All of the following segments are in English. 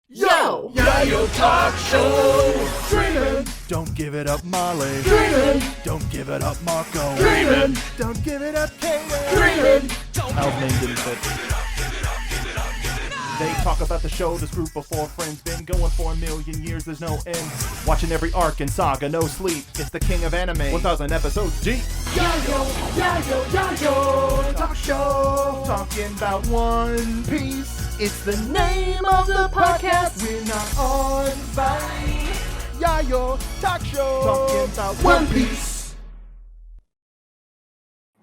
Yo! Yayo Talk Show! Dreamin'! Don't give it up, Molly. Dreamin'! Don't give it up, Marco. Dreamin'! Don't give it up, Katie. Dreamin'! Al's name didn't fit. They talk about the show, this group of four friends been going for 1,000,000 years, there's no end. Watching every arc and saga, no sleep. It's the king of anime, 1,000 episodes deep. Yayo! Yayo! Yayo! Talk Show! Talking about One Piece. It's the name of the podcast. We're not on Vine. Yayo Talk Show. Talking about One Piece.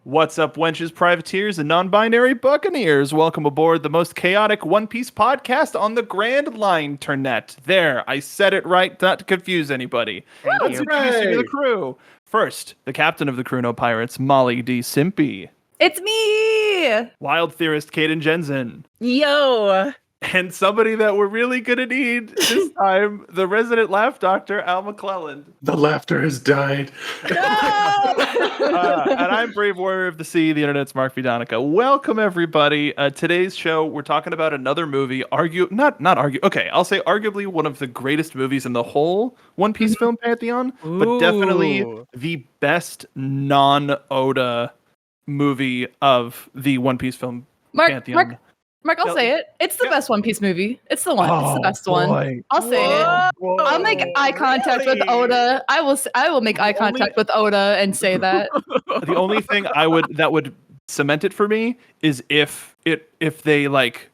What's up, wenches, privateers, and non-binary buccaneers? Welcome aboard the most chaotic One Piece podcast on the Grand Line Internet. There, I said it right, not to confuse anybody. Let's introduce you to the crew. First, the captain of the crew, no pirates, Molly D. Simpy. It's me! Wild theorist, Kaden Jensen. Yo! And somebody that we're really gonna need this time, the resident laugh doctor, Al McClelland. The laughter has died. And I'm Brave Warrior of the Sea, the internet's Mark Vidanica. Welcome, everybody. Today's show, we're talking about another movie, I'll say arguably one of the greatest movies in the whole One Piece film pantheon, but definitely the best non-Oda movie of the One Piece film pantheon. Mark, I'll say it. It's the best One Piece movie. It's the one. It's the best one. I'll say it. I'll make eye contact with Oda. I will make eye contact with Oda and say that. The only thing that would cement it for me is if they like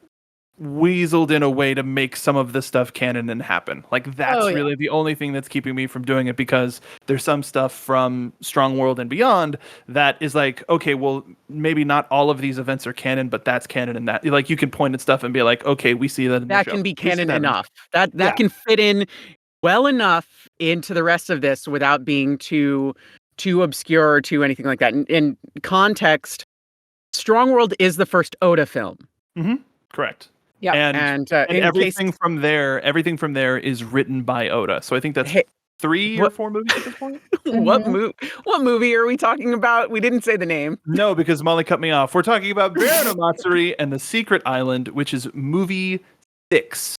weaseled in a way to make some of this stuff canon and happen. Like that's really the only thing that's keeping me from doing it, because there's some stuff from Strong World and beyond that is like, okay, well, maybe not all of these events are canon, but that's canon, and that like you can point at stuff and be like, okay, we see that in that the show. Can be canon enough. That can fit in well enough into the rest of this without being too obscure or too anything like that. In context, Strong World is the first Oda film. Mm-hmm. Correct. Yeah, and everything from there is written by Oda. So I think that's 3 or 4 movies at this point. What movie are we talking about? We didn't say the name. No, because Molly cut me off. We're talking about Baron Omatsuri and the Secret Island, which is movie 6.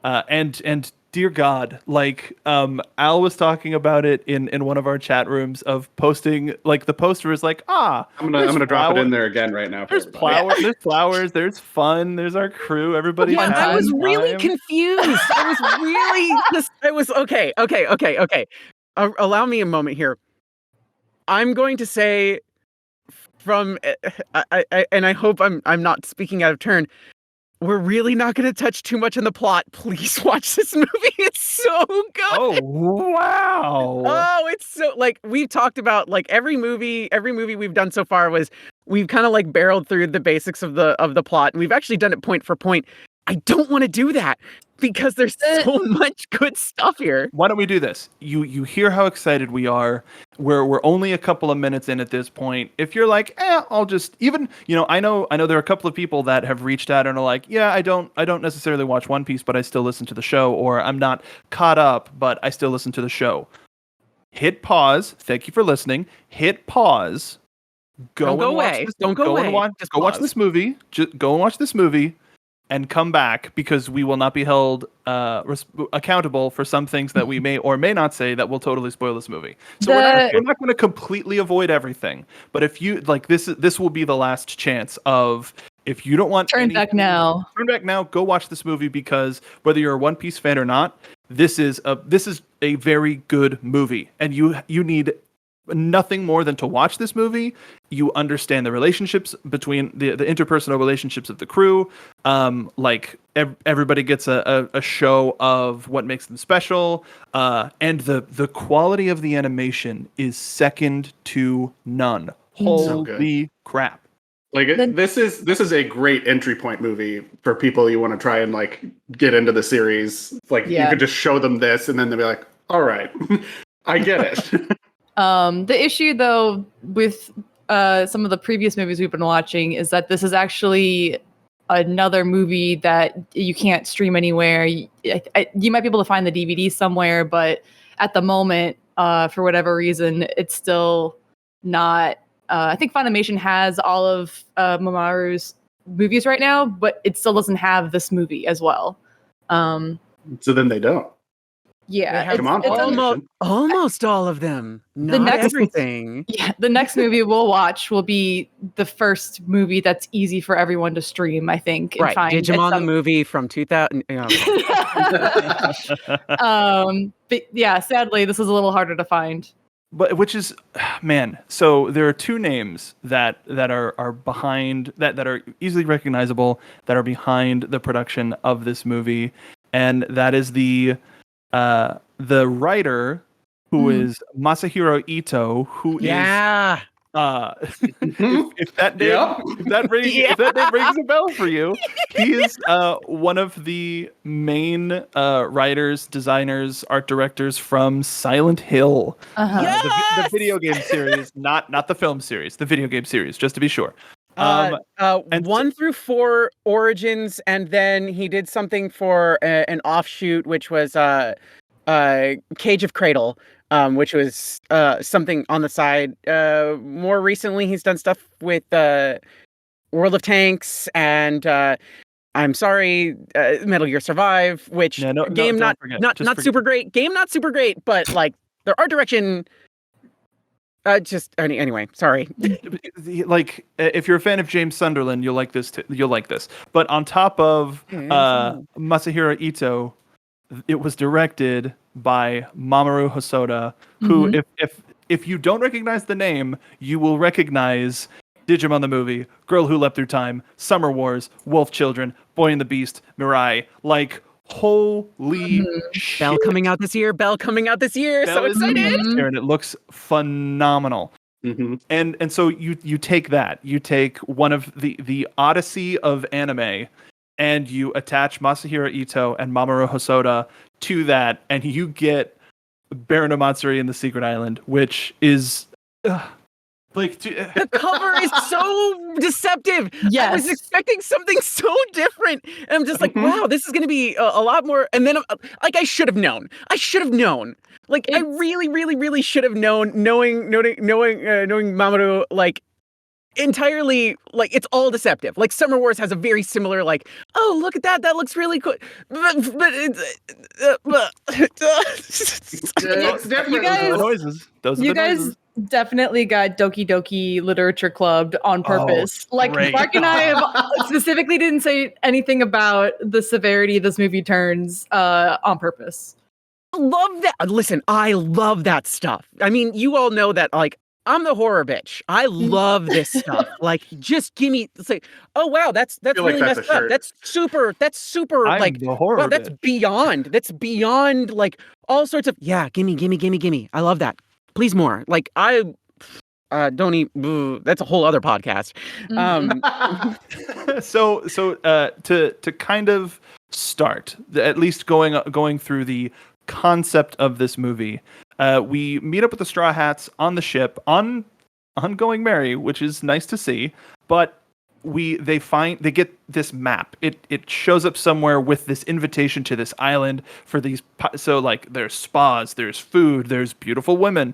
And dear God, like Al was talking about it in one of our chat rooms of posting, like the poster is like, I'm gonna drop it in there again right now. There's flowers, there's fun, there's our crew, everybody. Yeah, I was really confused. Okay. Allow me a moment here. I'm going to say and I hope I'm not speaking out of turn. We're really not going to touch too much on the plot. Please watch this movie. It's so good. Oh, wow. Oh, it's so, like, we've talked about, like, every movie we've done so far was, we've kind of, like, barreled through the basics of the plot. And we've actually done it point for point. I don't want to do that because there's so much good stuff here. Why don't we do this? You hear how excited we are. We're only a couple of minutes in at this point. If you're like, I'll just even, I know there are a couple of people that have reached out and are like, yeah, I don't necessarily watch One Piece, but I still listen to the show, or I'm not caught up, but I still listen to the show. Hit pause. Thank you for listening. Hit pause. Don't go away. Go watch this movie. Just go and watch this movie. And come back, because we will not be held accountable for some things that we may or may not say that will totally spoil this movie. So we're not going to completely avoid everything. But if you like, this will be the last chance of, if you don't want turn back now. Go watch this movie, because whether you're a One Piece fan or not, this is a very good movie, and you need nothing more than to watch this movie. You understand the relationships between the interpersonal relationships of the crew. Everybody gets a show of what makes them special. And the quality of the animation is second to none. Holy crap. Like this is a great entry point movie for people you want to try and like get into the series. Like you could just show them this and then they'll be like, all right, I get it. The issue, though, with some of the previous movies we've been watching is that this is actually another movie that you can't stream anywhere. You might be able to find the DVD somewhere, but at the moment, for whatever reason, it's still not. I think Funimation has all of Mamoru's movies right now, but it still doesn't have this movie as well. So then they don't. Yeah, have Come on, it's Funimation. almost all of them. Not next- everything. yeah. The next movie we'll watch will be the first movie that's easy for everyone to stream. I think. And Right, find at Digimon the some- movie from 2000. But yeah, sadly, this is a little harder to find. But which is, man. So there are two names that are behind that are easily recognizable that are behind the production of this movie, and that is the writer who is Masahiro Ito, who is Yeah. if that name Yep. if that name rings a bell for you, he is one of the main writers, designers, art directors from Silent Hill, the video game series, not the film series, the video game series, just to be sure. And 1 through 4 Origins, and then he did something for an offshoot, which was Cage of Cradle, which was something on the side. More recently, he's done stuff with World of Tanks and I'm sorry, Metal Gear Survive, which game not super great. Game not super great, but like their art direction. Anyway, sorry. Like, if you're a fan of James Sunderland, you'll like this. You'll like this. But on top of Masahiro Ito, it was directed by Mamoru Hosoda, who, if you don't recognize the name, you will recognize Digimon the movie, Girl Who Leapt Through Time, Summer Wars, Wolf Children, Boy and the Beast, Mirai. Like, holy shit. Bell coming out this year. So excited. And it looks phenomenal. Mm-hmm. And so you take that. You take one of the Odyssey of anime, and you attach Masahiro Ito and Mamoru Hosoda to that, and you get Baron Omatsuri and the Secret Island, which is the cover is so deceptive. Yes. I was expecting something so different, and I'm just like, wow, this is going to be a lot more. And then, I should have known. Like, I really, really, really should have known. Knowing Mamoru, like, entirely, like, it's all deceptive. Like, Summer Wars has a very similar, like, oh, look at that looks really cool, but It's different. You guys- the noises. Those are You the guys noises. definitely got Doki Doki Literature Clubbed on purpose. Like, great. Mark and I have specifically didn't say anything about the severity this movie turns on purpose. love that. Listen, I love that stuff. I mean, you all know that, like, I'm the horror bitch. I love this stuff. Like, just give me, it's like, oh wow, that's really like that's messed a up. shirt. That's super I'm like, the horror wow, that's bitch. beyond like all sorts of, yeah, gimme. I love that. Please more. Like, I don't even, that's a whole other podcast. So to kind of start, at least going through the concept of this movie, we meet up with the Straw Hats on the ship on Going Merry, which is nice to see. But they get this map. It shows up somewhere with this invitation to this island for these. So like there's spas, there's food, there's beautiful women,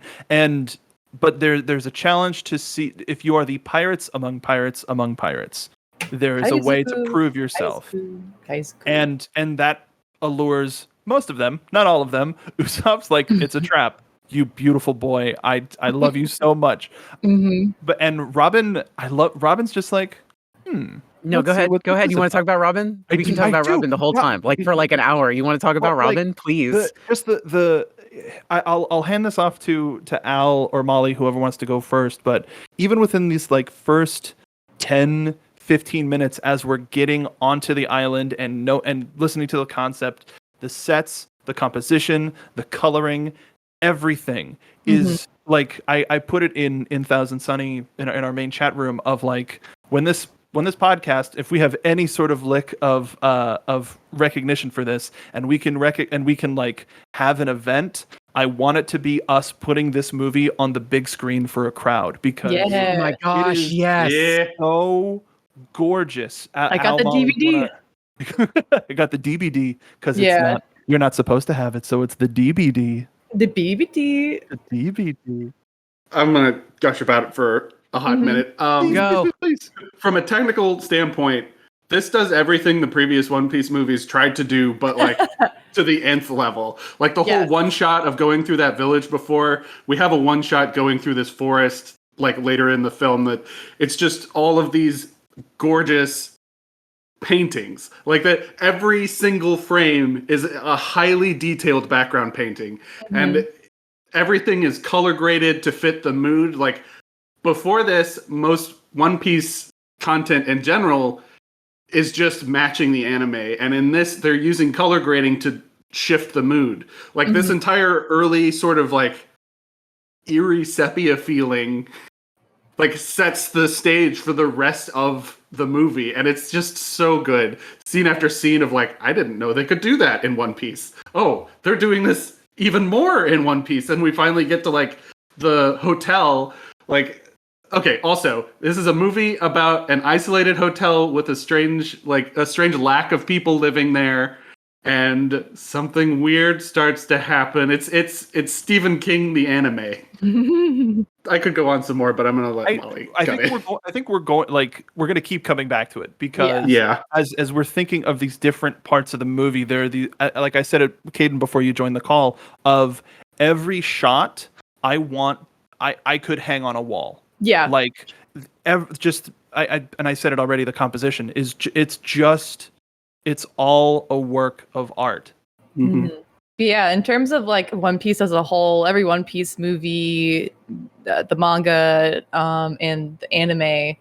but there's a challenge to see if you are the pirates among pirates among pirates. There is a way to prove yourself, and that allures most of them, not all of them. Usopp's like, it's a trap. You beautiful boy, I love you so much. And Robin, Robin's just like, No, go ahead. You want to talk about Robin? We can talk about Robin the whole time, like for like an hour. You want to talk about Robin, please? I'll hand this off to Al or Molly, whoever wants to go first. But even within these like first 10-15 minutes, as we're getting onto the island and listening to the concept, the sets, the composition, the coloring, everything is like, I put it in Thousand Sunny in our main chat room of like, when this podcast, if we have any sort of lick of recognition for this, and we can like have an event, I want it to be us putting this movie on the big screen for a crowd, because Oh my gosh, yes. Yeah. so gorgeous. I got the DVD. I got the DVD because you're not supposed to have it, so it's the DVD. The BBD. The DVD. I'm gonna gush about it for a hot minute. Go. Please. From a technical standpoint, this does everything the previous One Piece movies tried to do, but like to the nth level. Like the whole one shot of going through that village before, we have a one shot going through this forest like later in the film that it's just all of these gorgeous paintings. Like that every single frame is a highly detailed background painting. And everything is color graded to fit the mood. Like before this, most One Piece content in general is just matching the anime, and in this they're using color grading to shift the mood. Like this entire early sort of like eerie sepia feeling like sets the stage for the rest of the movie, and it's just so good. Scene after scene of like, I didn't know they could do that in One Piece. Oh, they're doing this even more in One Piece, and we finally get to like the hotel. Like, okay, also, this is a movie about an isolated hotel with a strange lack of people living there, and something weird starts to happen. It's Stephen King the anime. I could go on some more, but I'm gonna let Molly. I think we're going we're gonna keep coming back to it because as we're thinking of these different parts of the movie, there are the like I said it, Caden, before you joined the call, of every shot I could hang on a wall. Yeah. Like, I said it already, the composition is, it's all a work of art. Yeah, in terms of like One Piece as a whole, every One Piece movie, the manga, and the anime,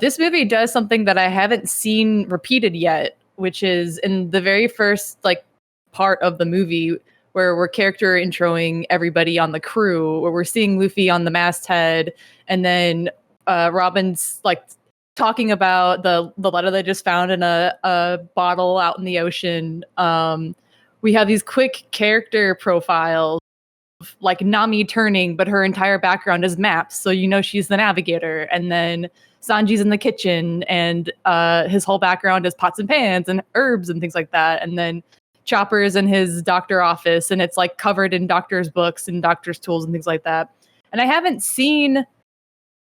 this movie does something that I haven't seen repeated yet, which is in the very first like part of the movie where we're character introing everybody on the crew, where we're seeing Luffy on the masthead, and then Robin's like talking about the letter they just found in a bottle out in the ocean. We have these quick character profiles, like Nami turning, but her entire background is maps, so you know she's the navigator. And then Sanji's in the kitchen, and his whole background is pots and pans and herbs and things like that. And then Chopper's in his doctor office, and it's like covered in doctor's books and doctor's tools and things like that. And I haven't seen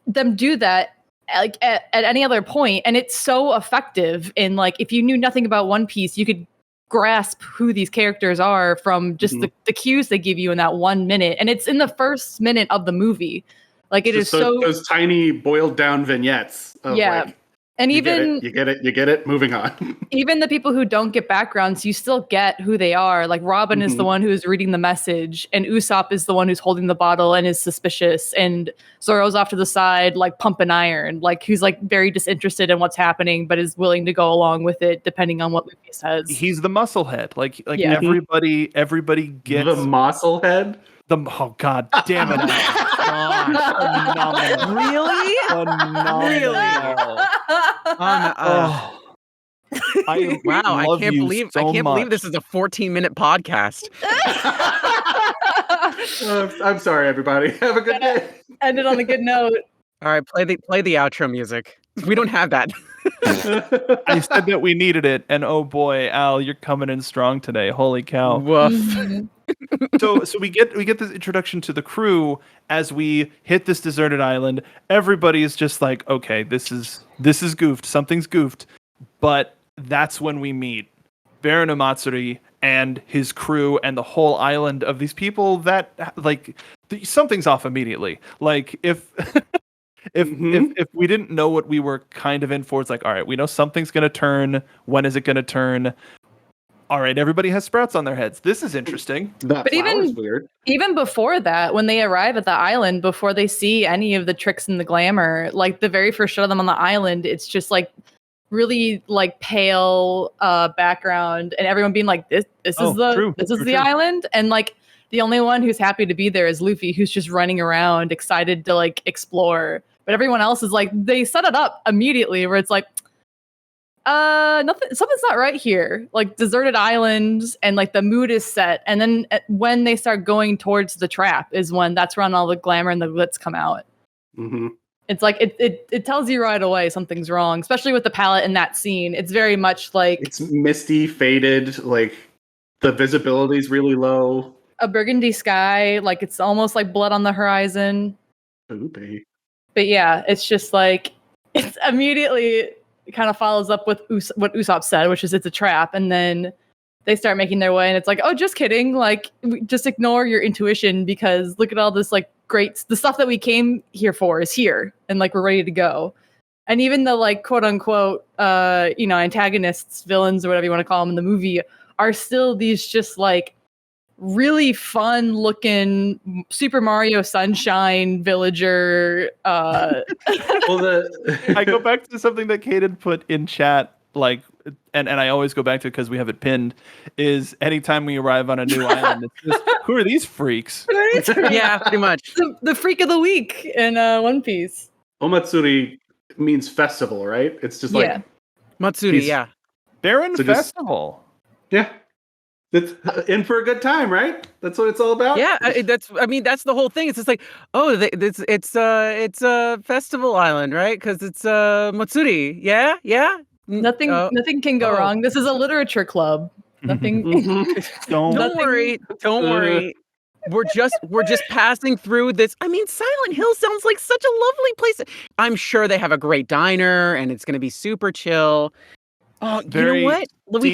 them do that like at any other point, and it's so effective. In like, if you knew nothing about One Piece, you could grasp who these characters are from just the cues they give you in that 1 minute, and it's in the first minute of the movie. Like, it is so those tiny boiled down vignettes of like, and you even get it, moving on. even the people who don't get backgrounds, you still get who they are. Like, Robin is the one who is reading the message, and Usopp is the one who's holding the bottle and is suspicious, and Zoro's off to the side, like pumping iron, like who's like very disinterested in what's happening, but is willing to go along with it depending on what Luffy says. He's the muscle head. Like everybody gets the muscle head. Oh god damn it! Phenomenal. Really? Phenomenal. I can't believe this is a 14-minute podcast. I'm sorry, everybody. Have a good day. End it on a good note. All right, play the outro music. We don't have that. I said that we needed it, and oh boy, Al, you're coming in strong today. Holy cow! Woof. So we get this introduction to the crew as we hit this deserted island. Everybody is just like, okay, this is goofed. Something's goofed. But that's when we meet Baron Omatsuri and his crew and the whole island of these people that like something's off immediately. Like if we didn't know what we were kind of in for, it's like, all right, we know something's going to turn. When is it going to turn? All right, everybody has sprouts on their heads. This is interesting. But even before that, when they arrive at the island, before they see any of the tricks and the glamour, like the very first shot of them on the island, it's just like really like pale background, and everyone being like, this is the island, and like the only one who's happy to be there is Luffy, who's just running around excited to like explore. But everyone else is like, they set it up immediately where it's like, nothing, something's not right here. Like, deserted islands, and like the mood is set. And then when they start going towards the trap is when all the glamour and the glitz come out. It's like, it tells you right away something's wrong, especially with the palette in that scene. It's very much like, it's misty, faded, like the visibility's really low. A burgundy sky, like it's almost like blood on the horizon. Poopy. But yeah, it's just like, it's immediately, it kind of follows up with what Usopp said, which is it's a trap. And then they start making their way, and it's like, oh, just kidding. Like, just ignore your intuition because look at all this like the stuff that we came here for is here, and like we're ready to go. And even the like quote unquote antagonists, villains, or whatever you want to call them in the movie, are still these just like really fun looking Super Mario Sunshine villager. Well, I go back to something that Kaden put in chat, like, and I always go back to it because we have it pinned, is anytime we arrive on a new island, it's just, who are these freaks? Yeah, pretty much. The freak of the week in One Piece. Omatsuri means festival, right? It's just like Matsuri, yeah. Baron So just- Festival. yeah. It's in for a good time, right? That's what it's all about. Yeah, that's the whole thing. It's just like, oh, it's a festival island, right? Because it's Matsuri. Yeah. Nothing can go wrong. This is a literature club. Nothing. Don't worry. We're just passing through this. I mean, Silent Hill sounds like such a lovely place. I'm sure they have a great diner and it's going to be super chill. Oh, Very you know what? We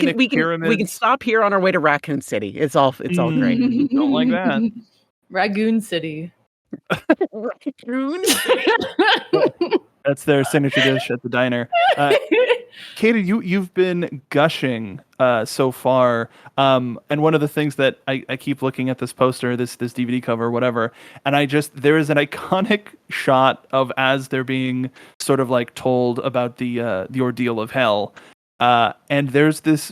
can stop here on our way to Raccoon City. It's all great. Don't like that. Ragoon City. Raccoon. That's their signature dish at the diner. Katie, you've been gushing so far, and one of the things that I keep looking at this poster, this DVD cover, whatever, and there is an iconic shot of as they're being sort of like told about the ordeal of hell, and there's this.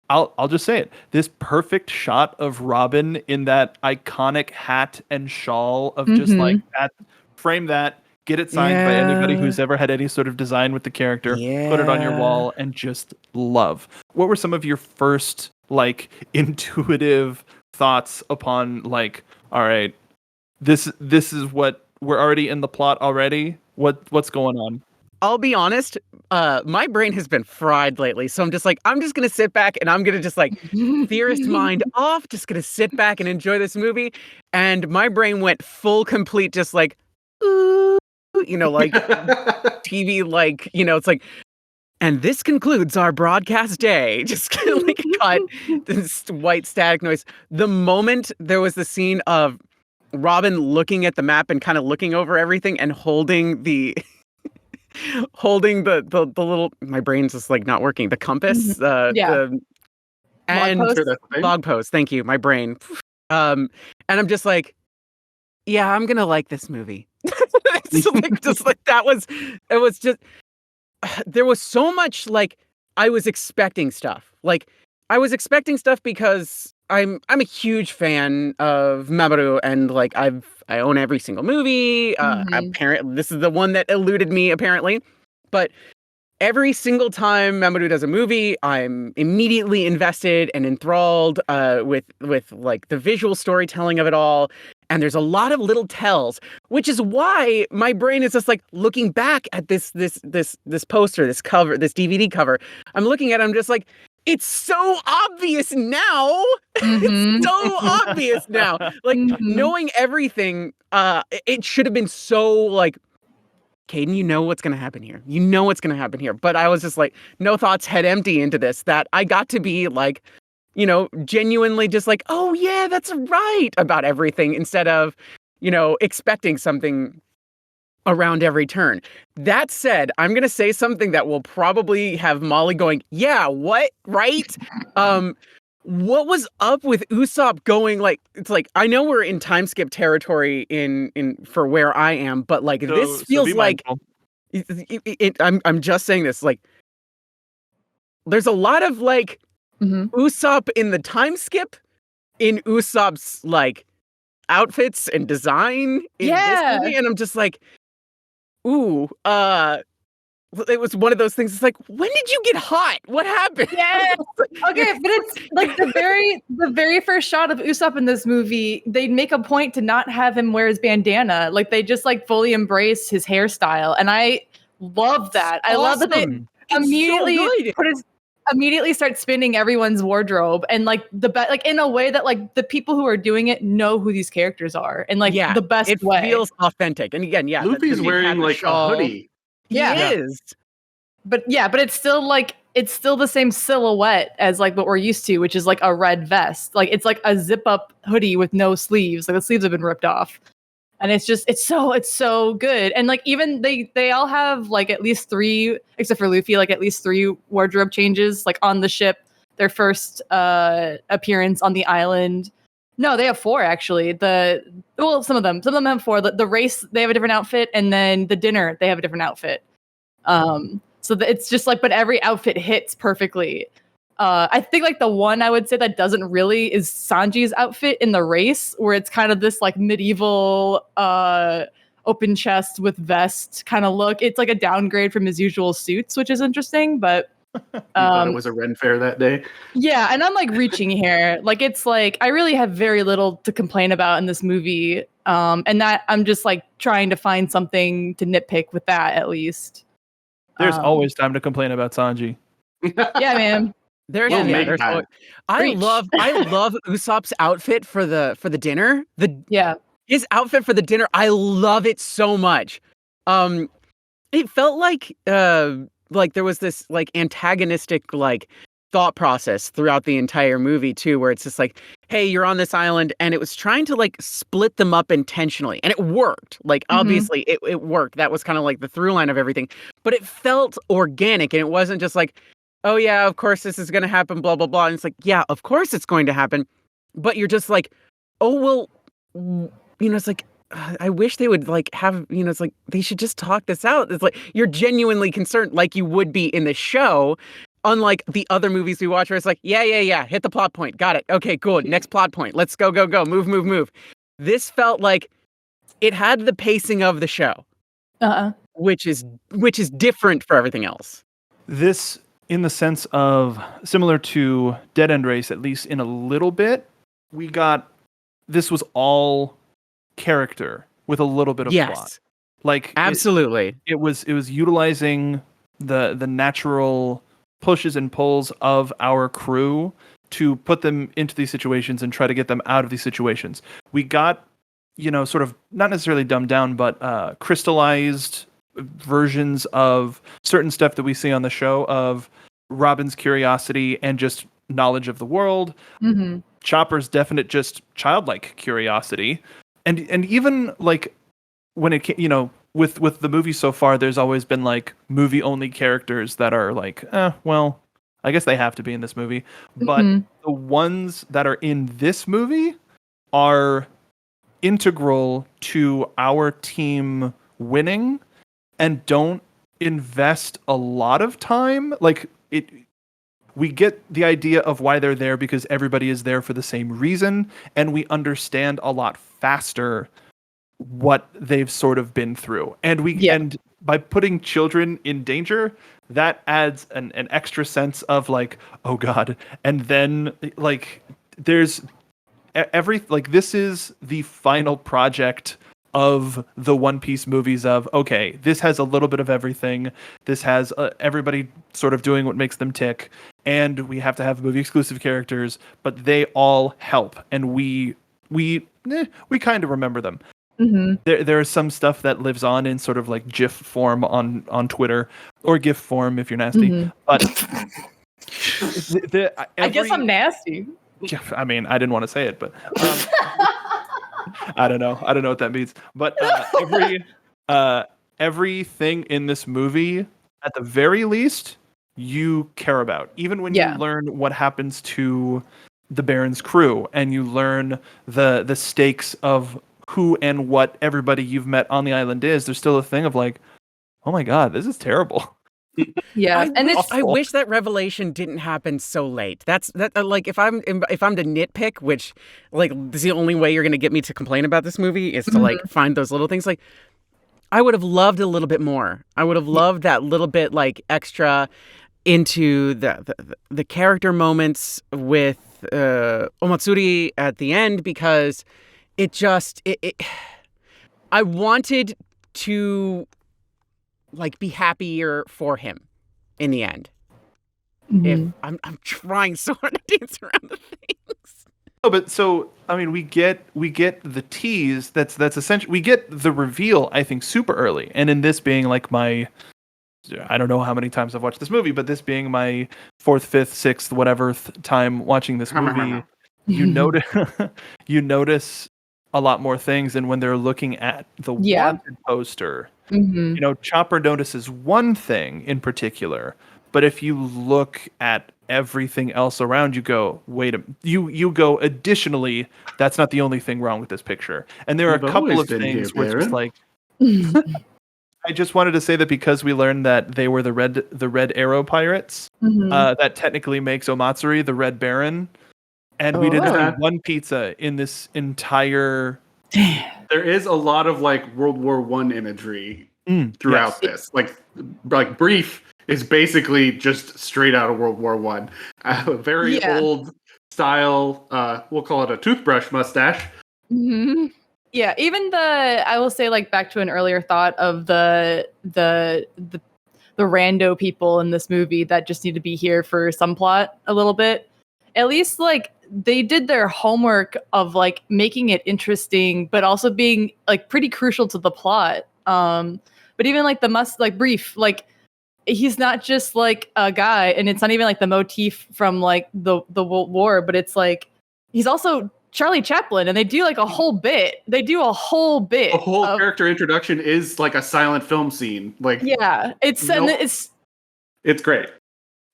I'll just say it. This perfect shot of Robin in that iconic hat and shawl of just like that. Frame that. Get it signed by anybody who's ever had any sort of design with the character. Put it on your wall and just love. What were some of your first like intuitive thoughts upon like, all right, this is what we're already in the plot already? What's going on? I'll be honest, my brain has been fried lately, so I'm just gonna sit back and I'm gonna just like theorist mind off, just gonna sit back and enjoy this movie. And my brain went full complete, just like, ooh, like TV, like, it's like, and this concludes our broadcast day. Just kind of like cut this white static noise. The moment there was the scene of Robin looking at the map and kind of looking over everything and holding the little, my brain's just like not working, the compass, log post. Thank you, my brain. And I'm just like, yeah, I'm gonna like this movie. It was just there was so much, like, I was expecting stuff. Like, I was expecting stuff because I'm a huge fan of Mamoru, and like I own every single movie. Apparently, this is the one that eluded me, apparently. But every single time Mamoru does a movie, I'm immediately invested and enthralled with like the visual storytelling of it all. And there's a lot of little tells, which is why my brain is just like looking back at this poster, this cover, this DVD cover. I'm looking at it, I'm just like, it's so obvious now. It's so obvious now. Like, knowing everything, it should have been so like, Caden, you know what's going to happen here. You know what's going to happen here. But I was just like, no thoughts, head empty into this, that I got to be like, genuinely just like, oh yeah, that's right about everything, instead of, expecting something around every turn. That said, I'm going to say something that will probably have Molly going, yeah, what? Right? What was up with Usopp going, like, it's like, I know we're in time skip territory in for where I am, but like, this feels like I'm just saying this, like, there's a lot of like Usopp in the time skip, in Usopp's like outfits and design in this movie, and I'm just like, ooh, it was one of those things. It's like, when did you get hot? What happened? Yes. Okay, but it's like the very first shot of Usopp in this movie, they make a point to not have him wear his bandana. Like, they just like fully embrace his hairstyle, and I love that. I love that they immediately start spinning everyone's wardrobe, and like like in a way that like the people who are doing it know who these characters are, and like the best way. It feels authentic. And again, Luffy's wearing like a hoodie. He is. but it's still like it's still the same silhouette as like what we're used to, which is like a red vest. Like it's like a zip up hoodie with no sleeves. Like the sleeves have been ripped off. And it's so good. And like even they all have like at least 3, except for Luffy, like at least 3 wardrobe changes, like on the ship, their first appearance on the island. No, they have 4 actually. Some of them have 4. The race, they have a different outfit, and then the dinner, they have a different outfit. So it's just like, but every outfit hits perfectly. I think like the one I would say that doesn't really is Sanji's outfit in the race, where it's kind of this like medieval open chest with vest kind of look. It's like a downgrade from his usual suits, which is interesting, but You thought it was a Ren Fair that day. yeah, and I'm like reaching here. Like it's like I really have very little to complain about in this movie. And that I'm just like trying to find something to nitpick with that at least. There's always time to complain about Sanji. Yeah, man. There's, We'll yeah, make there's time. always- I love Usopp's outfit for the dinner. His outfit for the dinner, I love it so much. It felt like there was this like antagonistic like thought process throughout the entire movie too, where it's just like, hey, you're on this island, and it was trying to like split them up intentionally, and it worked. Like obviously it worked. That was kind of like the through line of everything, but it felt organic, and it wasn't just like, oh yeah, of course this is going to happen, blah, blah, blah. And it's like, yeah, of course it's going to happen. But you're just like, oh, well, it's like, I wish they would like have, it's like, they should just talk this out. It's like, you're genuinely concerned like you would be in the show. Unlike the other movies we watch where it's like, yeah, hit the plot point. Got it. Okay, cool. Next plot point. Let's go. Move. This felt like it had the pacing of the show, which is different for everything else. This, in the sense of similar to Dead End Race, at least in a little bit, this was all character with a little bit of plot. Like absolutely, it was utilizing the natural pushes and pulls of our crew to put them into these situations and try to get them out of these situations. We got, sort of not necessarily dumbed down, but crystallized versions of certain stuff that we see on the show of Robin's curiosity and just knowledge of the world. Chopper's definite just childlike curiosity. And even like when it came, with the movie so far, there's always been like movie only characters that are like, well, I guess they have to be in this movie. But the ones that are in this movie are integral to our team winning and don't invest a lot of time. Like we get the idea of why they're there because everybody is there for the same reason, and we understand a lot faster what they've sort of been through. And by putting children in danger, that adds an extra sense of like, oh God. And then like there's this is the final project of the One Piece movies of, okay, this has a little bit of everything. This has everybody sort of doing what makes them tick. And we have to have movie exclusive characters, but they all help. And we kind of remember them. There is some stuff that lives on in sort of like GIF form on Twitter, or GIF form if you're nasty. But I guess I'm nasty. I mean, I didn't want to say it, but I don't know what that means. But everything in this movie, at the very least, you care about. Even when you learn what happens to the Baron's crew, and you learn the stakes of who and what everybody you've met on the island is, there's still a thing of like, oh my God, this is terrible. Yeah, I wish that revelation didn't happen so late. That's like if I'm to nitpick, which like this is the only way you're gonna get me to complain about this movie is to like find those little things. Like I would have loved a little bit more. I would have loved that little bit like extra into the character moments with Omatsuri at the end, because I wanted to like be happier for him in the end. If I'm trying so hard to dance around the things. Oh, but so I mean, we get the tease. That's essential. We get the reveal, I think, super early, and in this being like my I don't know how many times I've watched this movie, but this being my fourth, fifth, sixth, whatever time watching this movie, you notice you notice a lot more things. And when they're looking at the wanted poster, Chopper notices one thing in particular, but if you look at everything else around, you go, wait a you go, additionally, that's not the only thing wrong with this picture. And there are a couple of things where it's just like I just wanted to say that because we learned that they were the red arrow pirates, that technically makes Omatsuri the Red Baron. And we didn't have one pizza in this entire. There is a lot of like World War I imagery throughout this. Like Brief is basically just straight out of World War I. A very old style. We'll call it a toothbrush mustache. Mm-hmm. Yeah, even I will say, like, back to an earlier thought of the rando people in this movie that just need to be here for some plot a little bit. At least, like, they did their homework of, like, making it interesting, but also being, like, pretty crucial to the plot. But even, like, Brief, like, he's not just, like, a guy, and it's not even, like, the motif from, like, the World War, but it's, like, he's also Charlie Chaplin, and they do like a whole bit. The whole character introduction is like a silent film scene. Like, it's great.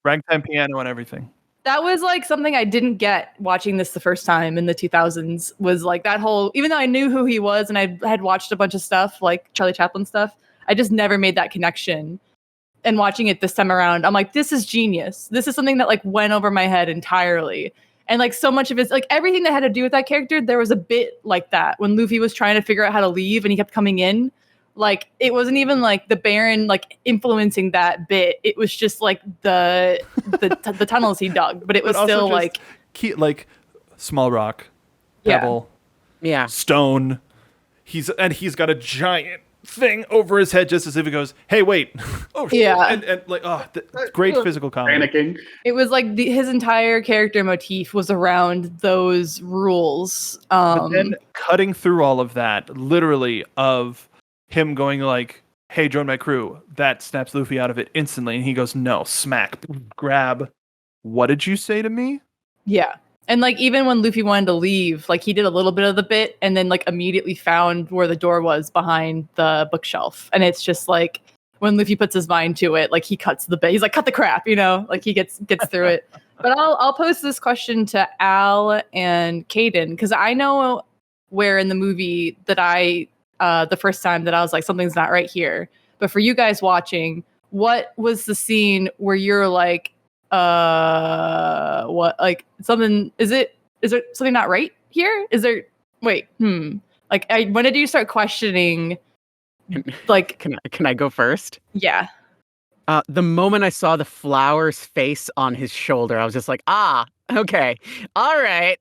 Ragtime piano and everything. That was like something I didn't get watching this the first time in the 2000s. Was like that whole, even though I knew who he was and I had watched a bunch of stuff like Charlie Chaplin stuff, I just never made that connection. And watching it this time around, I'm like, this is genius. This is something that like went over my head entirely. And like so much of it's like everything that had to do with that character, there was a bit like that when Luffy was trying to figure out how to leave and he kept coming in. Like it wasn't even like the Baron like influencing that bit. It was just like the tunnels he dug, but it was still like small rock, pebble, stone. He's got a giant thing over his head just as if he goes, hey, wait. And like, great physical comedy. Panicking. It was like his entire character motif was around those rules. But then cutting through all of that, literally, of him going like, hey, join my crew, that snaps Luffy out of it instantly. And he goes, no, smack, grab. What did you say to me? Yeah. And like even when Luffy wanted to leave, like he did a little bit of the bit and then like immediately found where the door was behind the bookshelf. And it's just like when Luffy puts his mind to it, like he cuts the bit. He's like, cut the crap, like he gets through it. But I'll pose this question to Al and Caden because I know where in the movie that I the first time that I was like, something's not right here. But for you guys watching, what was the scene where you're like, what, like something, is there something not right here? Is there, wait, like when did you start questioning, like, can I go first? Yeah. The moment I saw the flower's face on his shoulder, I was just like, okay, all right.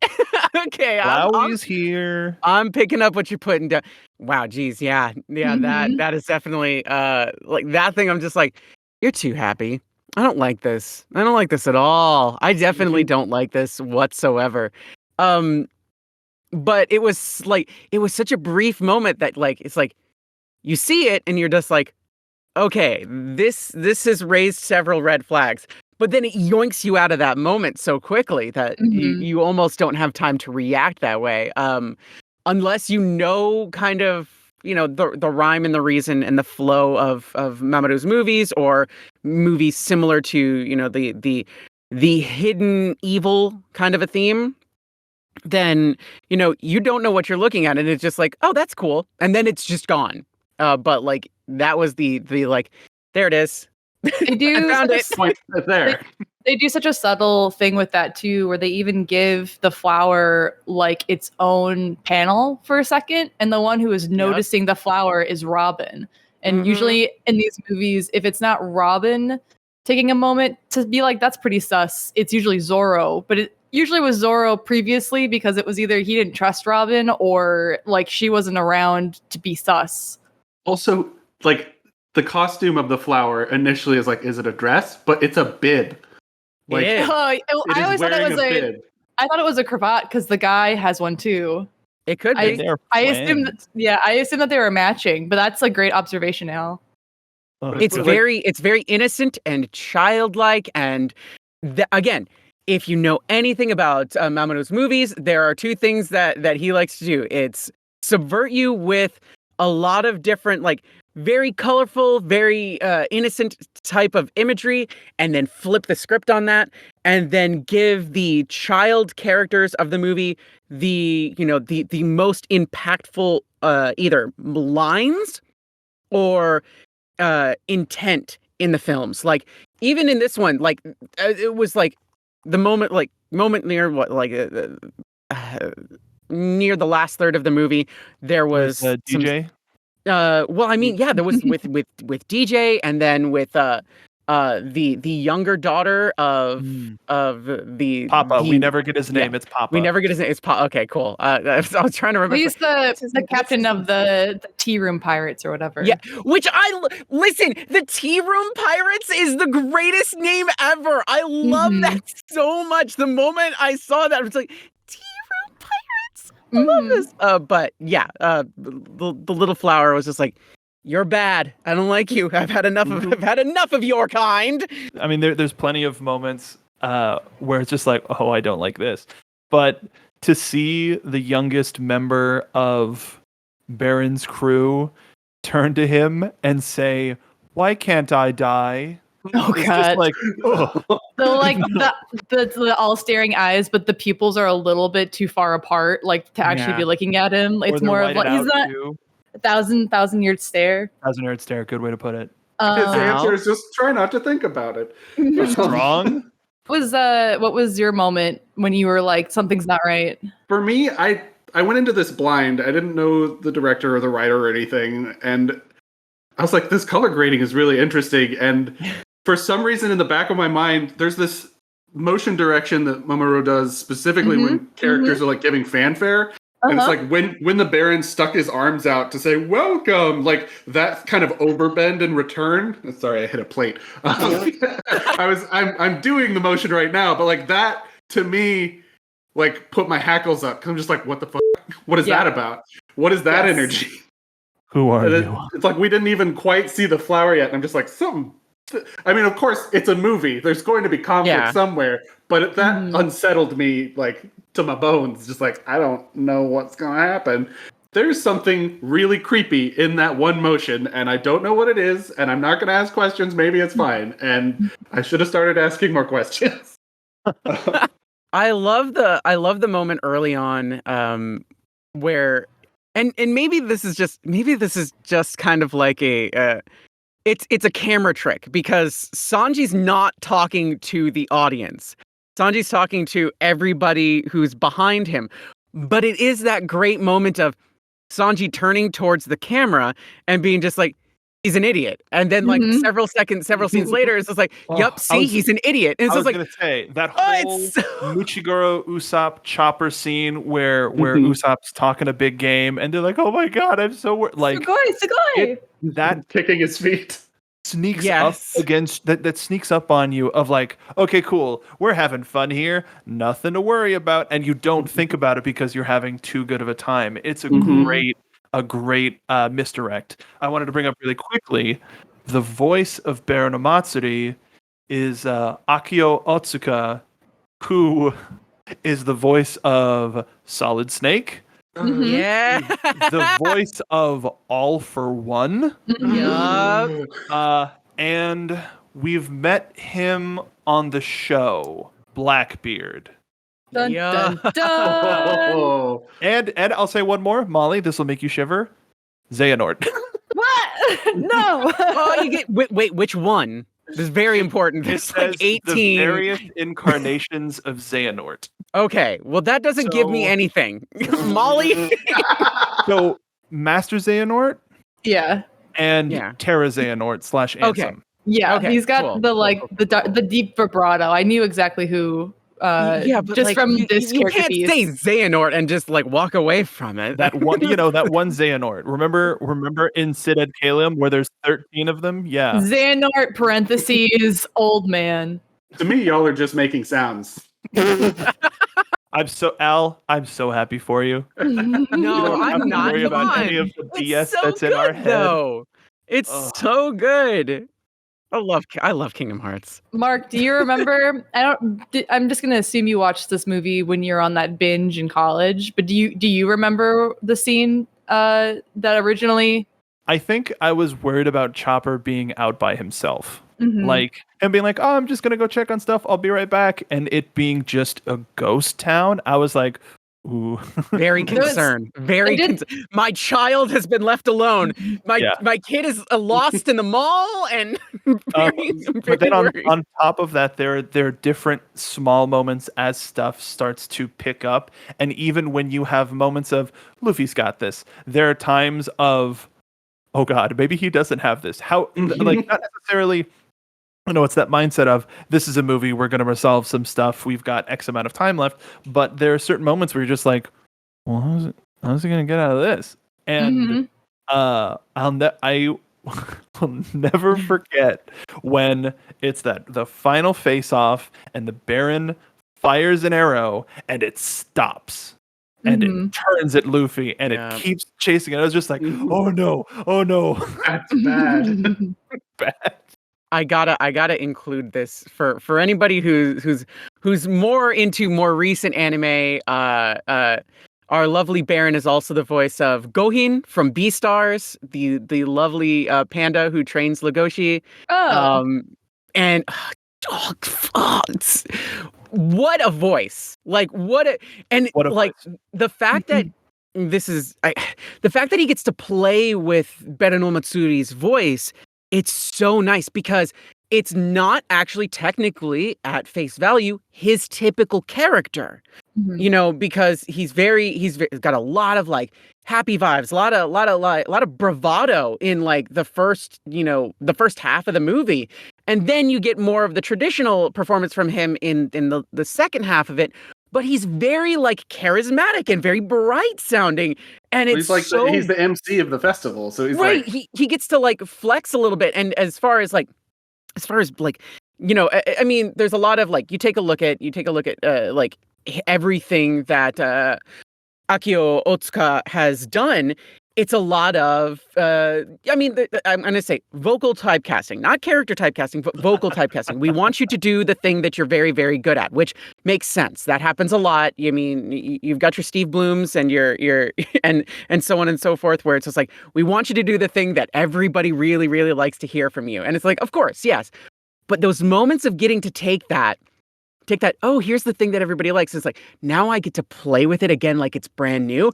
Okay, Flowey's here. I'm picking up what you're putting down. Wow, geez, yeah, that is definitely like that thing. I'm just like, you're too happy. I don't like this. I don't like this at all. I definitely don't like this whatsoever. But it was such a brief moment that like it's like you see it and you're just like, okay, this has raised several red flags. But then it yoinks you out of that moment so quickly that you almost don't have time to react that way. Unless you know kind of, the rhyme and the reason and the flow of Mamoru's movies or movies similar to, the hidden evil kind of a theme, then, you don't know what you're looking at and it's just like, oh, that's cool. And then it's just gone. But like, that was the like, there it is. They do I found it. Point there. They do such a subtle thing with that too, where they even give the flower like its own panel for a second, and the one who is noticing the flower is Robin. And usually in these movies, if it's not Robin taking a moment to be like, that's pretty sus, it's usually Zoro. But it usually was Zoro previously because it was either he didn't trust Robin or like she wasn't around to be sus. Also, like the costume of the flower initially is like, is it a dress? But it's a bid. Like, I always thought it was I thought it was a cravat because the guy has one too. It could be. I assume that they were matching, but that's a great observation, Al. It's very innocent and childlike. And again, if you know anything about Mamoru's movies, there are two things that he likes to do. It's subvert you with a lot of different, like, very colorful, very innocent type of imagery, and then flip the script on that, and then give the child characters of the movie the most impactful either lines or intent in the films. Like, even in this one, like, it was like the moment near near the last third of the movie, there was DJ. Well, I mean, yeah, there was with DJ, and then with the younger daughter of the Papa. We never get his name. Yeah, it's Papa. we never get his name. It's Papa. Okay, cool. I was trying to remember. He's the captain of the tea room pirates or whatever. Yeah, which listen. The Tea Room Pirates is the greatest name ever. I love that so much. The moment I saw that, I was like, Tea Room Pirates. I love this. But yeah, the little flower was just like, you're bad. I don't like you. I've had enough of your kind. I mean, there's plenty of moments where it's just like, oh, I don't like this. But to see the youngest member of Baron's crew turn to him and say, "Why can't I die?" Oh It's god. just like, oh. The all staring eyes, but the pupils are a little bit too far apart, like to actually be looking at him. Or It's they're more of whited like he's out not too. a thousand-year stare. 1,000-yard stare. Good way to put it. His Um, answer is just try not to think about it. Strong. what was your moment when you were like, something's not right? For me, I went into this blind. I didn't know the director or the writer or anything, and I was like, this color grading is really interesting. And for some reason, in the back of my mind, there's this motion direction that Mamoru does specifically when characters are like giving fanfare. And it's like when the Baron stuck his arms out to say welcome, like that kind of overbend and return. Sorry, I hit a plate. I'm doing the motion right now, but like that to me, like put my hackles up because I'm just like, what the fuck? What is that about? What is that energy? Who are you? It's like we didn't even quite see the flower yet, and I'm just like, something. I mean, of course, it's a movie. There's going to be conflict somewhere, but that unsettled me, like, to my bones. Just like, I don't know what's going to happen. There's something really creepy in that one motion, and I don't know what it is, and I'm not going to ask questions. Maybe it's fine. And I should have started asking more questions. I love the moment early on where and maybe this is just kind of like a it's a camera trick, because Sanji's not talking to the audience. Sanji's talking to everybody who's behind him. But it is that great moment of Sanji turning towards the camera and being just like, he's an idiot. And then like several scenes later, it's just like, yep, he's an idiot. And it's I was just like, gonna say that whole Muchigoro Usopp chopper scene where Usopp's talking a big game and they're like, oh my god, I'm so like Sugoi. That kicking his feet sneaks up against that sneaks up on you of like, okay, cool, we're having fun here, nothing to worry about, and you don't think about it because you're having too good of a time. It's a great misdirect. I wanted to bring up really quickly, the voice of Baron Omatsuri is Akio Otsuka, who is the voice of Solid Snake. Yeah. The voice of All for One. And we've met him on the show, Blackbeard. Dun, dun, dun. And I'll say one more, Molly, this will make you shiver. Xehanort. What? No. Oh, you get wait, which one? This is very important. It There's like 18 the various incarnations of Xehanort. Okay, well that doesn't give me anything. Molly. So Master Xehanort? Yeah. And Terra Xehanort / Ansem. Okay. Yeah, Okay, he's got the deep vibrato. I knew exactly who. But just like, from this you character can't piece. say Xehanort and just like walk away from it. That one, that one Xehanort. Remember in Sid Ed Calum where there's 13 of them? Yeah. Xehanort parentheses old man. To me, y'all are just making sounds. I'm so happy for you. No, I'm not. Worry Come about on. any of the BS It's so that's in our good, head. though. It's Ugh. so good. I love Kingdom Hearts. Mark, do you remember? I'm just gonna assume you watched this movie when you're on that binge in college. But do you remember the scene that originally? I think I was worried about Chopper being out by himself. Mhm. Like him being like, "Oh, I'm just gonna go check on stuff. I'll be right back," and it being just a ghost town. I was like, "Ooh, Very No, it's- concerned. Very I did- concerned. My child has been left alone. Yeah. My kid is lost in the mall, and very, but then very worried. on top of that, there are different small moments as stuff starts to pick up, and even when you have moments of Luffy's got this, there are times of, oh god, maybe he doesn't have this. How like not necessarily. I know it's that mindset of this is a movie, we're going to resolve some stuff, we've got X amount of time left, but there are certain moments where you're just like, well, how's he going to get out of this? And I will never forget when it's the final face off and the Baron fires an arrow and it stops. And it turns at Luffy and it keeps chasing it. I was just like, oh no, That's bad. bad. I gotta include this for anybody who's more into more recent anime. Our lovely Baron is also the voice of Gohin from Beastars, the lovely panda who trains Legoshi. Oh. And what a voice! Like what a and What a like voice. the fact that the fact that he gets to play with Baron Omatsuri's voice. It's so nice because it's not actually technically at face value his typical character, you know, because he's got a lot of like happy vibes, a lot of bravado in like the first half of the movie. And then you get more of the traditional performance from him in the second half of it. But he's very like charismatic and very bright sounding. And it's He's like he's the MC of the festival, so he's right. like He gets to like flex a little bit. And as far as like, you know, I mean, there's a lot of like you take a look at like everything that Akio Otsuka has done. It's a lot of, I mean, I'm going to say vocal typecasting, not character typecasting, but vocal typecasting. We want you to do the thing that you're very, very good at, which makes sense. That happens a lot. I mean, you've got your Steve Blooms and your and so on and so forth, where it's just like, we want you to do the thing that everybody really, really likes to hear from you. And it's like, of course, yes. But those moments of getting to take that, oh, here's the thing that everybody likes. It's like, now I get to play with it again like it's brand new.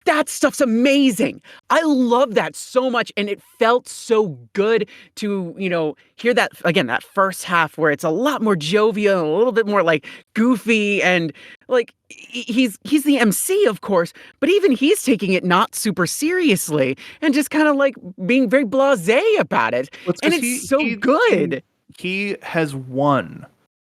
That stuff's amazing. I love that so much. And it felt so good to, you know, hear that, again, that first half where it's a lot more jovial and a little bit more like goofy and like he's the MC, of course, but even he's taking it not super seriously and just kind of like being very blasé about it. And it's so good. He has won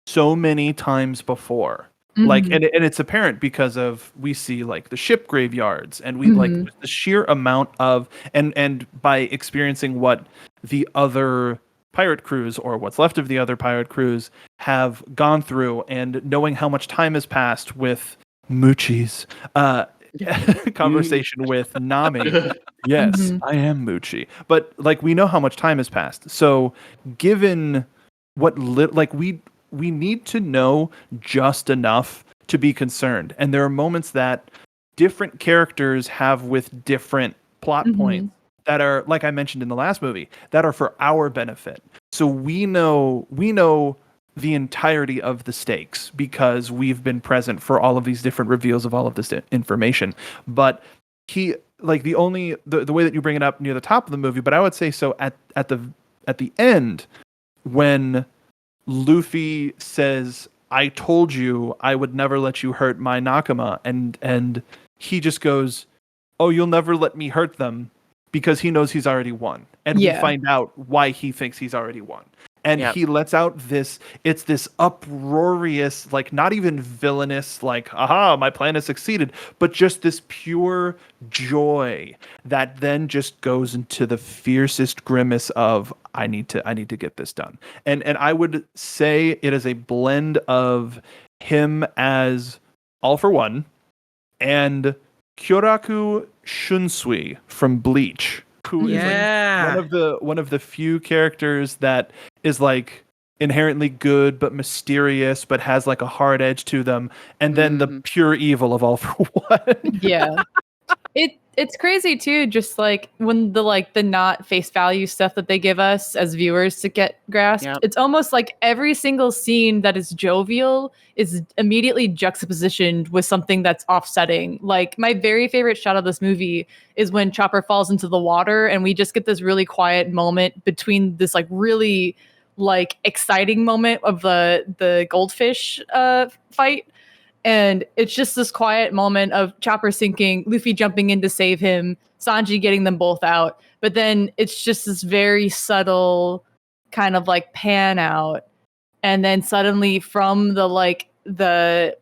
so many times before. Like, and it's apparent because of we see like the ship graveyards and we like the sheer amount of and by experiencing what the other pirate crews or what's left of the other pirate crews have gone through and knowing how much time has passed with Moochie's conversation with Nami. Yes, I am Moochie. But like we know how much time has passed. So given what we need to know just enough to be concerned. And there are moments that different characters have with different plot points that are, like I mentioned in the last movie, that are for our benefit. So we know the entirety of the stakes because we've been present for all of these different reveals of all of this information. But the way that you bring it up near the top of the movie, but I would say so at the end when Luffy says, I told you I would never let you hurt my Nakama. And he just goes, oh, you'll never let me hurt them because he knows he's already won. And we find out why he thinks he's already won. And he lets out this uproarious, like not even villainous, like, aha, my plan has succeeded, but just this pure joy that then just goes into the fiercest grimace of, I need to get this done. And I would say it is a blend of him as All for One and Kyoraku Shunsui from Bleach. who is like one of the few characters that is like inherently good but mysterious but has like a hard edge to them, and then the pure evil of All for One. Yeah. It's crazy too, just like when the not face value stuff that they give us as viewers to get grasped. Yep. It's almost like every single scene that is jovial is immediately juxtapositioned with something that's offsetting. Like my very favorite shot of this movie is when Chopper falls into the water and we just get this really quiet moment between this like really like exciting moment of the goldfish fight. And it's just this quiet moment of Chopper sinking, Luffy jumping in to save him, Sanji getting them both out. But then it's just this very subtle kind of like pan out. And then suddenly from the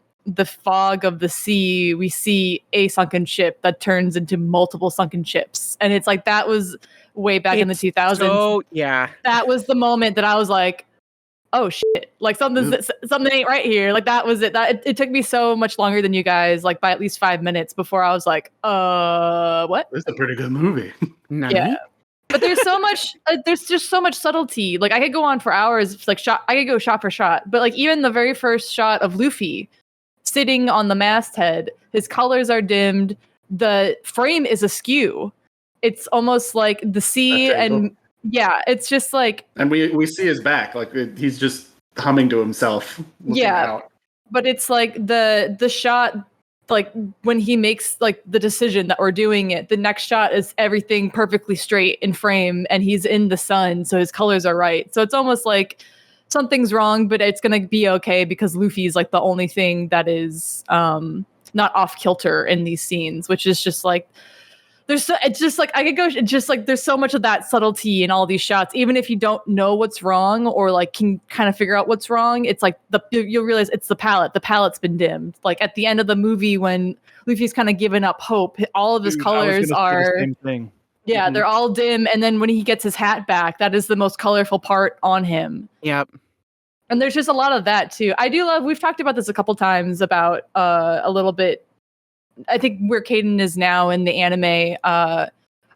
fog of the sea, we see a sunken ship that turns into multiple sunken ships. And it's like that was way back in the 2000s. So, yeah. That was the moment that I was like, oh shit, like something ain't right here. Like that was it. It took me so much longer than you guys, like by at least 5 minutes before I was like, what? This is a pretty good movie. Yeah. But there's so much, there's just so much subtlety. Like I could go on for hours, like I could go shot for shot. But like even the very first shot of Luffy sitting on the masthead, his colors are dimmed. The frame is askew. It's almost like the sea and yeah, it's just like, and we see his back, like he's just humming to himself. Out. But it's like the shot, like when he makes like the decision that we're doing it, the next shot is everything perfectly straight in frame, and he's in the sun, so his colors are right. So it's almost like something's wrong, but it's gonna be okay because Luffy's like the only thing that is not off kilter in these scenes, which is just like. It's just like I could go. It's just like there's so much of that subtlety in all these shots. Even if you don't know what's wrong or like can kind of figure out what's wrong, it's like you'll realize it's the palette. The palette's been dimmed. Like at the end of the movie when Luffy's kind of given up hope, all of his colors are. Same thing. Yeah, they're all dim, and then when he gets his hat back, that is the most colorful part on him. Yep. And there's just a lot of that too. I do love. We've talked about this a couple times about a little bit. I think where Caden is now in the anime, a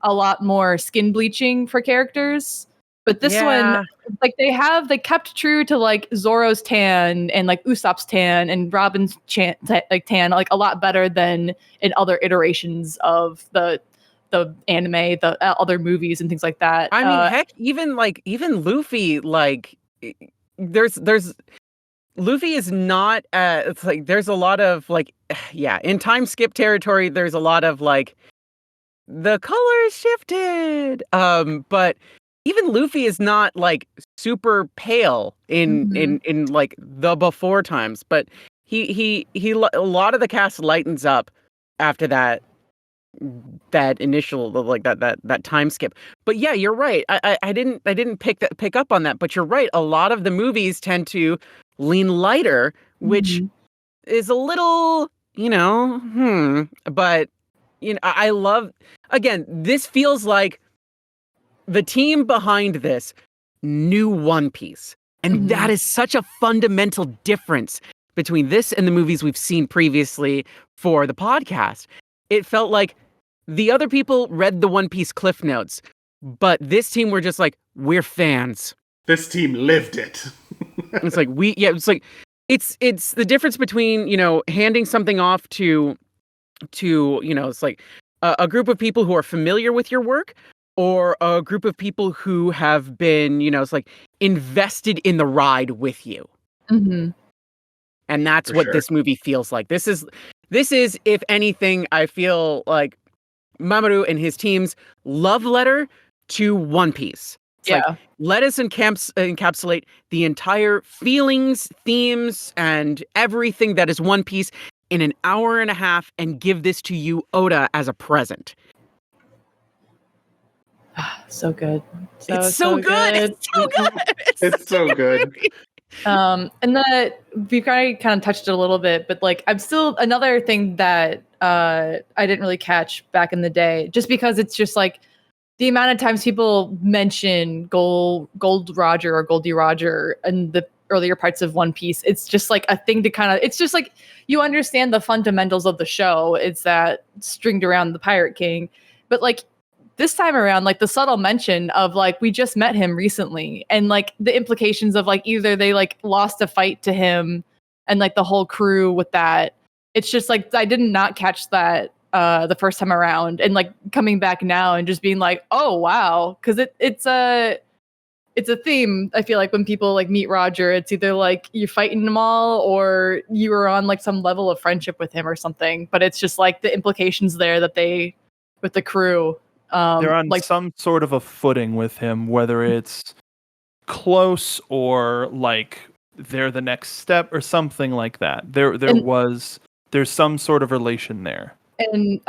lot more skin bleaching for characters. But this one, like they kept true to like Zoro's tan and like Usopp's tan and Robin's tan, like a lot better than in other iterations of the anime, the other movies and things like that. I mean, heck, even Luffy, like there's Luffy is not it's like there's a lot of like in time skip territory there's a lot of like the colors shifted but even Luffy is not like super pale in like the before times, but he a lot of the cast lightens up after that initial like that time skip. But yeah, you're right. I didn't pick up on that, but you're right. A lot of the movies tend to lean lighter, which is a little, but I love, again, this feels like the team behind this knew One Piece. And that is such a fundamental difference between this and the movies we've seen previously for the podcast. It felt like the other people read the One Piece cliff notes, but this team were just like, we're fans. This team lived it. It's like it's the difference between, handing something off to it's like a group of people who are familiar with your work or a group of people who have been, it's like invested in the ride with you. Mm-hmm. And that's what this movie feels like. This is, if anything, I feel like Mamoru and his team's love letter to One Piece. It's like, let us encapsulate the entire feelings, themes, and everything that is One Piece in an hour and a half and give this to you, Oda, as a present. So good. It's so good. It's so good. It's so good. And we kind of touched it a little bit, but like I'm still another thing that I didn't really catch back in the day, just because it's just like the amount of times people mention Gold Roger or Goldie Roger in the earlier parts of One Piece. It's just like a thing to kind of, it's just like you understand the fundamentals of the show. It's that stringed around the Pirate King, but like this time around, like the subtle mention of like we just met him recently, and like the implications of like either they like lost a fight to him, and like the whole crew with that. It's just like I did not catch that the first time around, and like coming back now and just being like, oh wow, because it's a theme. I feel like when people like meet Roger, it's either like you're fighting them all or you were on like some level of friendship with him or something. But it's just like the implications there that they with the crew. They're on like some sort of a footing with him, whether it's close or like they're the next step or something like that. There's some sort of relation there. And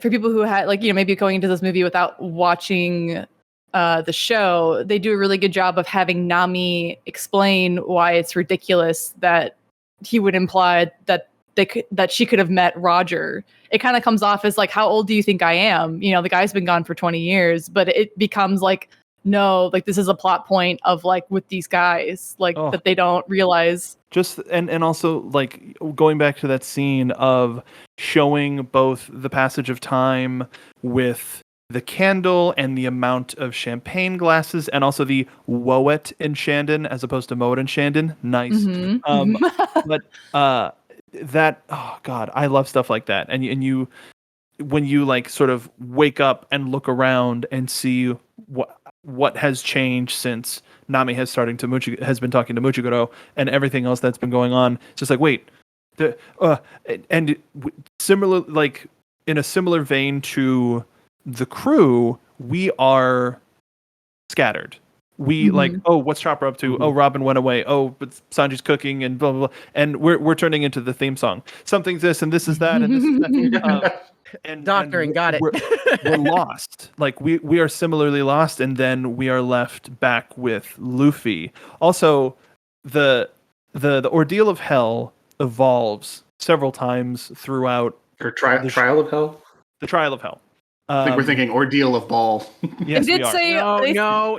for people who had like, maybe going into this movie without watching the show, they do a really good job of having Nami explain why it's ridiculous that he would imply that that she could have met Roger. It kind of comes off as like, how old do you think I am? The guy's been gone for 20 years, but it becomes like, no, like this is a plot point of like with these guys, like that they don't realize. Just and also like going back to that scene of showing both the passage of time with the candle and the amount of champagne glasses, and also the Woet in Shandon as opposed to Moet in Shandon. Nice. But that, oh god, I love stuff like that. And you when you like sort of wake up and look around and see what has changed since Nami has been talking to Muchigoro and everything else that's been going on. It's just like, wait, similar, like in a similar vein to the crew, we are scattered. We like, oh, what's Chopper up to? Oh, Robin went away. Oh, but Sanji's cooking and blah blah blah. And we're turning into the theme song. Something's this and this is that and this is that. And Doctoring, got it. We're lost. Like we are similarly lost, and then we are left back with Luffy. Also, the ordeal of hell evolves several times throughout. Or trial of hell. The trial of hell. I think we're thinking ordeal of Ball. Yes, they did we are. say No.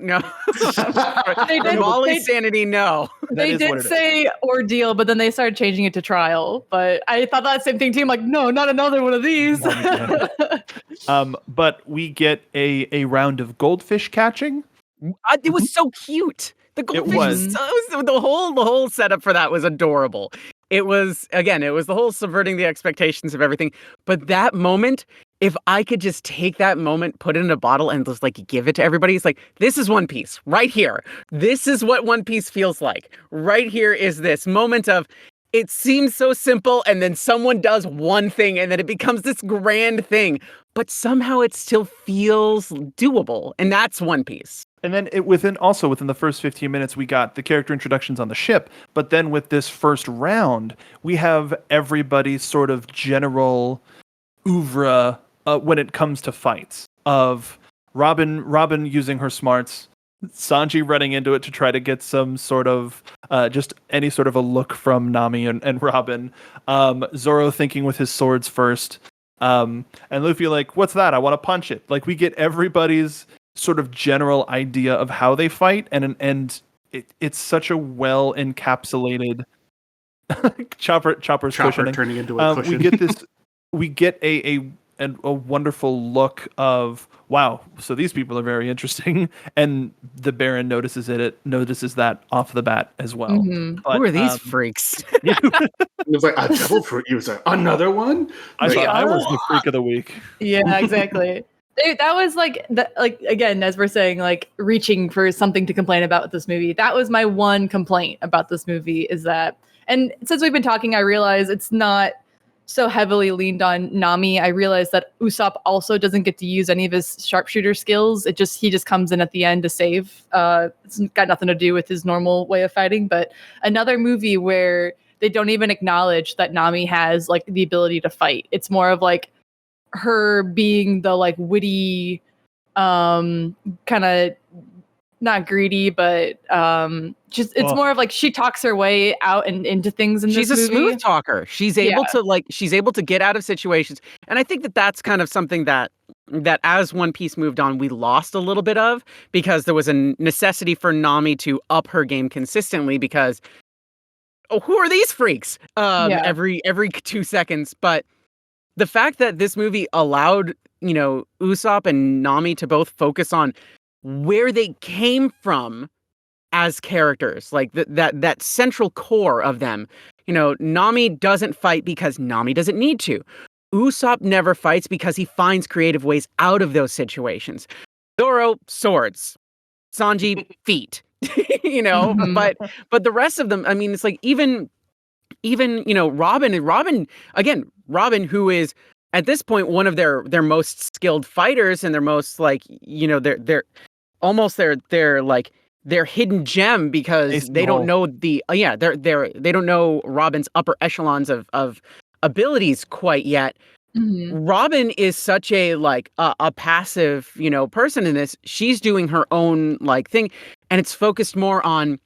they did Molly's sanity, no. They did say ordeal, but then they started changing it to trial. But I thought that same thing too. I'm like, no, not another one of these. But we get a round of goldfish catching. It was so cute. The goldfish the whole setup for that was adorable. It was the whole subverting the expectations of everything. But that moment, if I could just take that moment, put it in a bottle, and just like give it to everybody, it's like, this is One Piece right here. This is what One Piece feels like. Right here is this moment of, it seems so simple, and then someone does one thing, and then it becomes this grand thing. But somehow it still feels doable, and that's One Piece. And then within the first 15 minutes, we got the character introductions on the ship. But then with this first round, we have everybody's sort of general oeuvre when it comes to fights. Of Robin using her smarts, Sanji running into it to try to get some sort of just any sort of a look from Nami and Robin. Zoro thinking with his swords first. And Luffy like, what's that? I want to punch it. Like we get everybody's sort of general idea of how they fight, and it's such a well encapsulated Chopper's cushioning. Turning into a cushion. We get a wonderful look of, wow, so these people are very interesting, and the Baron notices that off the bat as well. But, who are these freaks? It was like a devil fruit user. Another one? I thought I was the freak of the week. Yeah, exactly. That was like again, as we're saying, like reaching for something to complain about with this movie. That was my one complaint about this movie, is that, and since we've been talking, I realize it's not so heavily leaned on Nami. I realize that Usopp also doesn't get to use any of his sharpshooter skills. He just comes in at the end to save. It's got nothing to do with his normal way of fighting. But another movie where they don't even acknowledge that Nami has like the ability to fight. It's more of like her being the like witty, kind of not greedy, but just it's more of like she talks her way out and into things in this movie. She's a smooth talker. She's able to get out of situations. And I think that that's kind of something that as One Piece moved on, we lost a little bit of, because there was a necessity for Nami to up her game consistently, because who are these freaks? Every 2 seconds. But the fact that this movie allowed, Usopp and Nami to both focus on where they came from as characters, like that central core of them. Nami doesn't fight because Nami doesn't need to. Usopp never fights because he finds creative ways out of those situations. Zoro, swords. Sanji, feet. But the rest of them, I mean, it's like even Robin again, who is at this point one of their most skilled fighters and their most like, they're almost their like their hidden gem because they don't know they don't know Robin's upper echelons of abilities quite yet. Mm-hmm. Robin is such a like a passive, person in this. She's doing her own like thing, and it's focused more on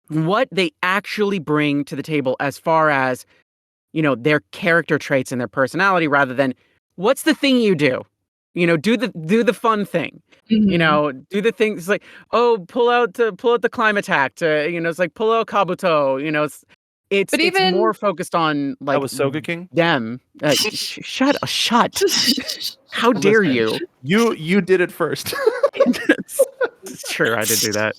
what they actually bring to the table as far as, their character traits and their personality, rather than what's the thing you do. Do the fun thing. Mm-hmm. Do the things like, pull out the climate attack. It's like pull out Kabuto. It's even more focused on like That was Soga King. them. Shut. How dare you? You did it first. It's true. I did do that.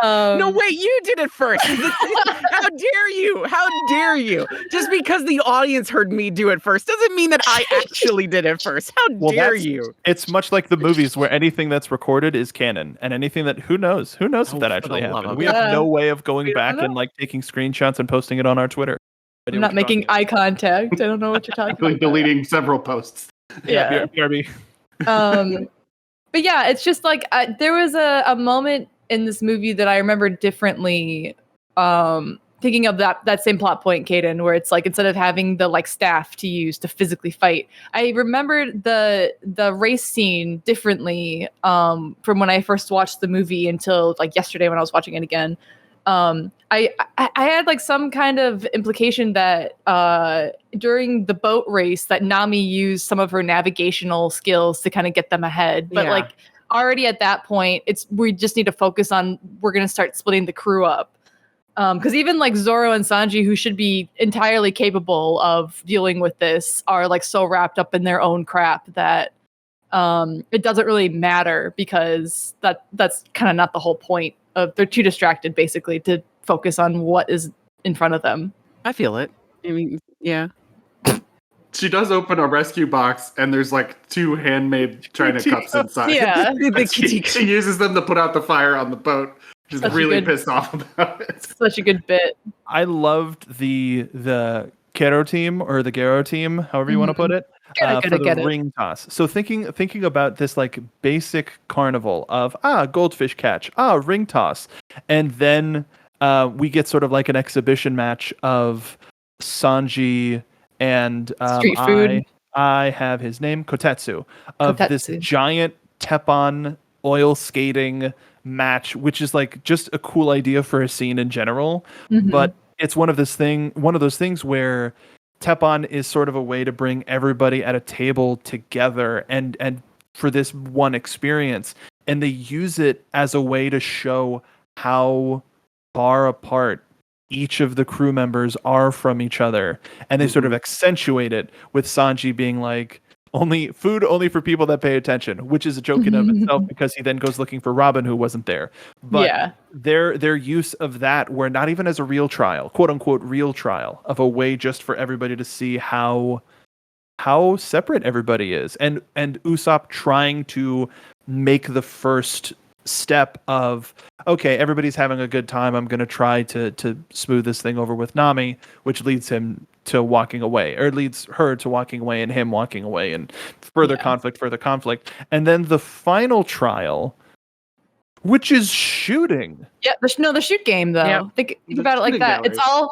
No, wait, you did it first. How dare you? How dare you? Just because the audience heard me do it first doesn't mean that I actually did it first. How dare you? It's much like the movies where anything that's recorded is canon, and anything that who knows if that actually happened. We have no way of going back and like taking screenshots and posting it on our Twitter. I'm not making eye contact. I don't know what you're talking about. Deleting several posts. Yeah. BRB. But yeah, it's just like there was a moment in this movie that I remember differently, thinking of that same plot point, Caden, where it's like instead of having the like staff to use to physically fight, I remembered the race scene differently from when I first watched the movie until like yesterday when I was watching it again. I had like some kind of implication that during the boat race that Nami used some of her navigational skills to kind of get them ahead, but like already at that point, we just need to focus on we're going to start splitting the crew up. Because even like Zoro and Sanji, who should be entirely capable of dealing with this, are like so wrapped up in their own crap that it doesn't really matter because that's kind of not the whole point of they're too distracted basically to focus on what is in front of them. I feel it. I mean, yeah. She does open a rescue box, and there's like 2 handmade China cups inside. Yeah. She uses them to put out the fire on the boat. She's really pissed off about it. Such a good bit. I loved the Kero team or the Gero team, however you want to put it, for the ring toss. So thinking about this like basic carnival of goldfish catch, ring toss, and then we get sort of like an exhibition match of Sanji and street food. I have his name Kotetsu of this giant Teppon oil skating match, which is like just a cool idea for a scene in general. Mm-hmm. But it's one of those things where Teppon is sort of a way to bring everybody at a table together and for this one experience, and they use it as a way to show how far apart each of the crew members are from each other, and they sort of accentuate it with Sanji being like, only for people that pay attention, which is a joke in of itself because he then goes looking for Robin who wasn't there. But their use of that, where not even as a real trial, quote unquote real trial, of a way just for everybody to see how separate everybody is, and Usopp trying to make the first step of, okay, everybody's having a good time, I'm going to try to smooth this thing over with Nami, which leads him to walking away, or leads her to walking away and him walking away, and further conflict. And then the final trial, which is shooting. Yeah, the shoot game though. Yeah. Think about it like that. Galleries.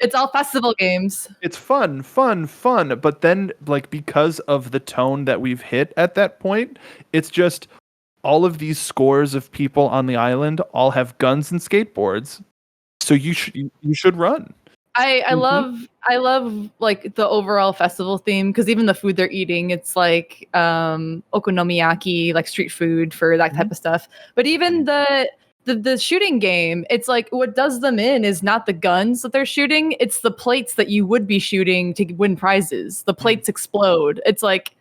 It's all festival games. It's fun, but then like because of the tone that we've hit at that point, it's just all of these scores of people on the island all have guns and skateboards, so you should run. I love like the overall festival theme, because even the food they're eating, it's like okonomiyaki, like street food for that type of stuff. But even the the shooting game, it's like what does them in is not the guns that they're shooting, it's the plates that you would be shooting to win prizes. The plates explode. It's like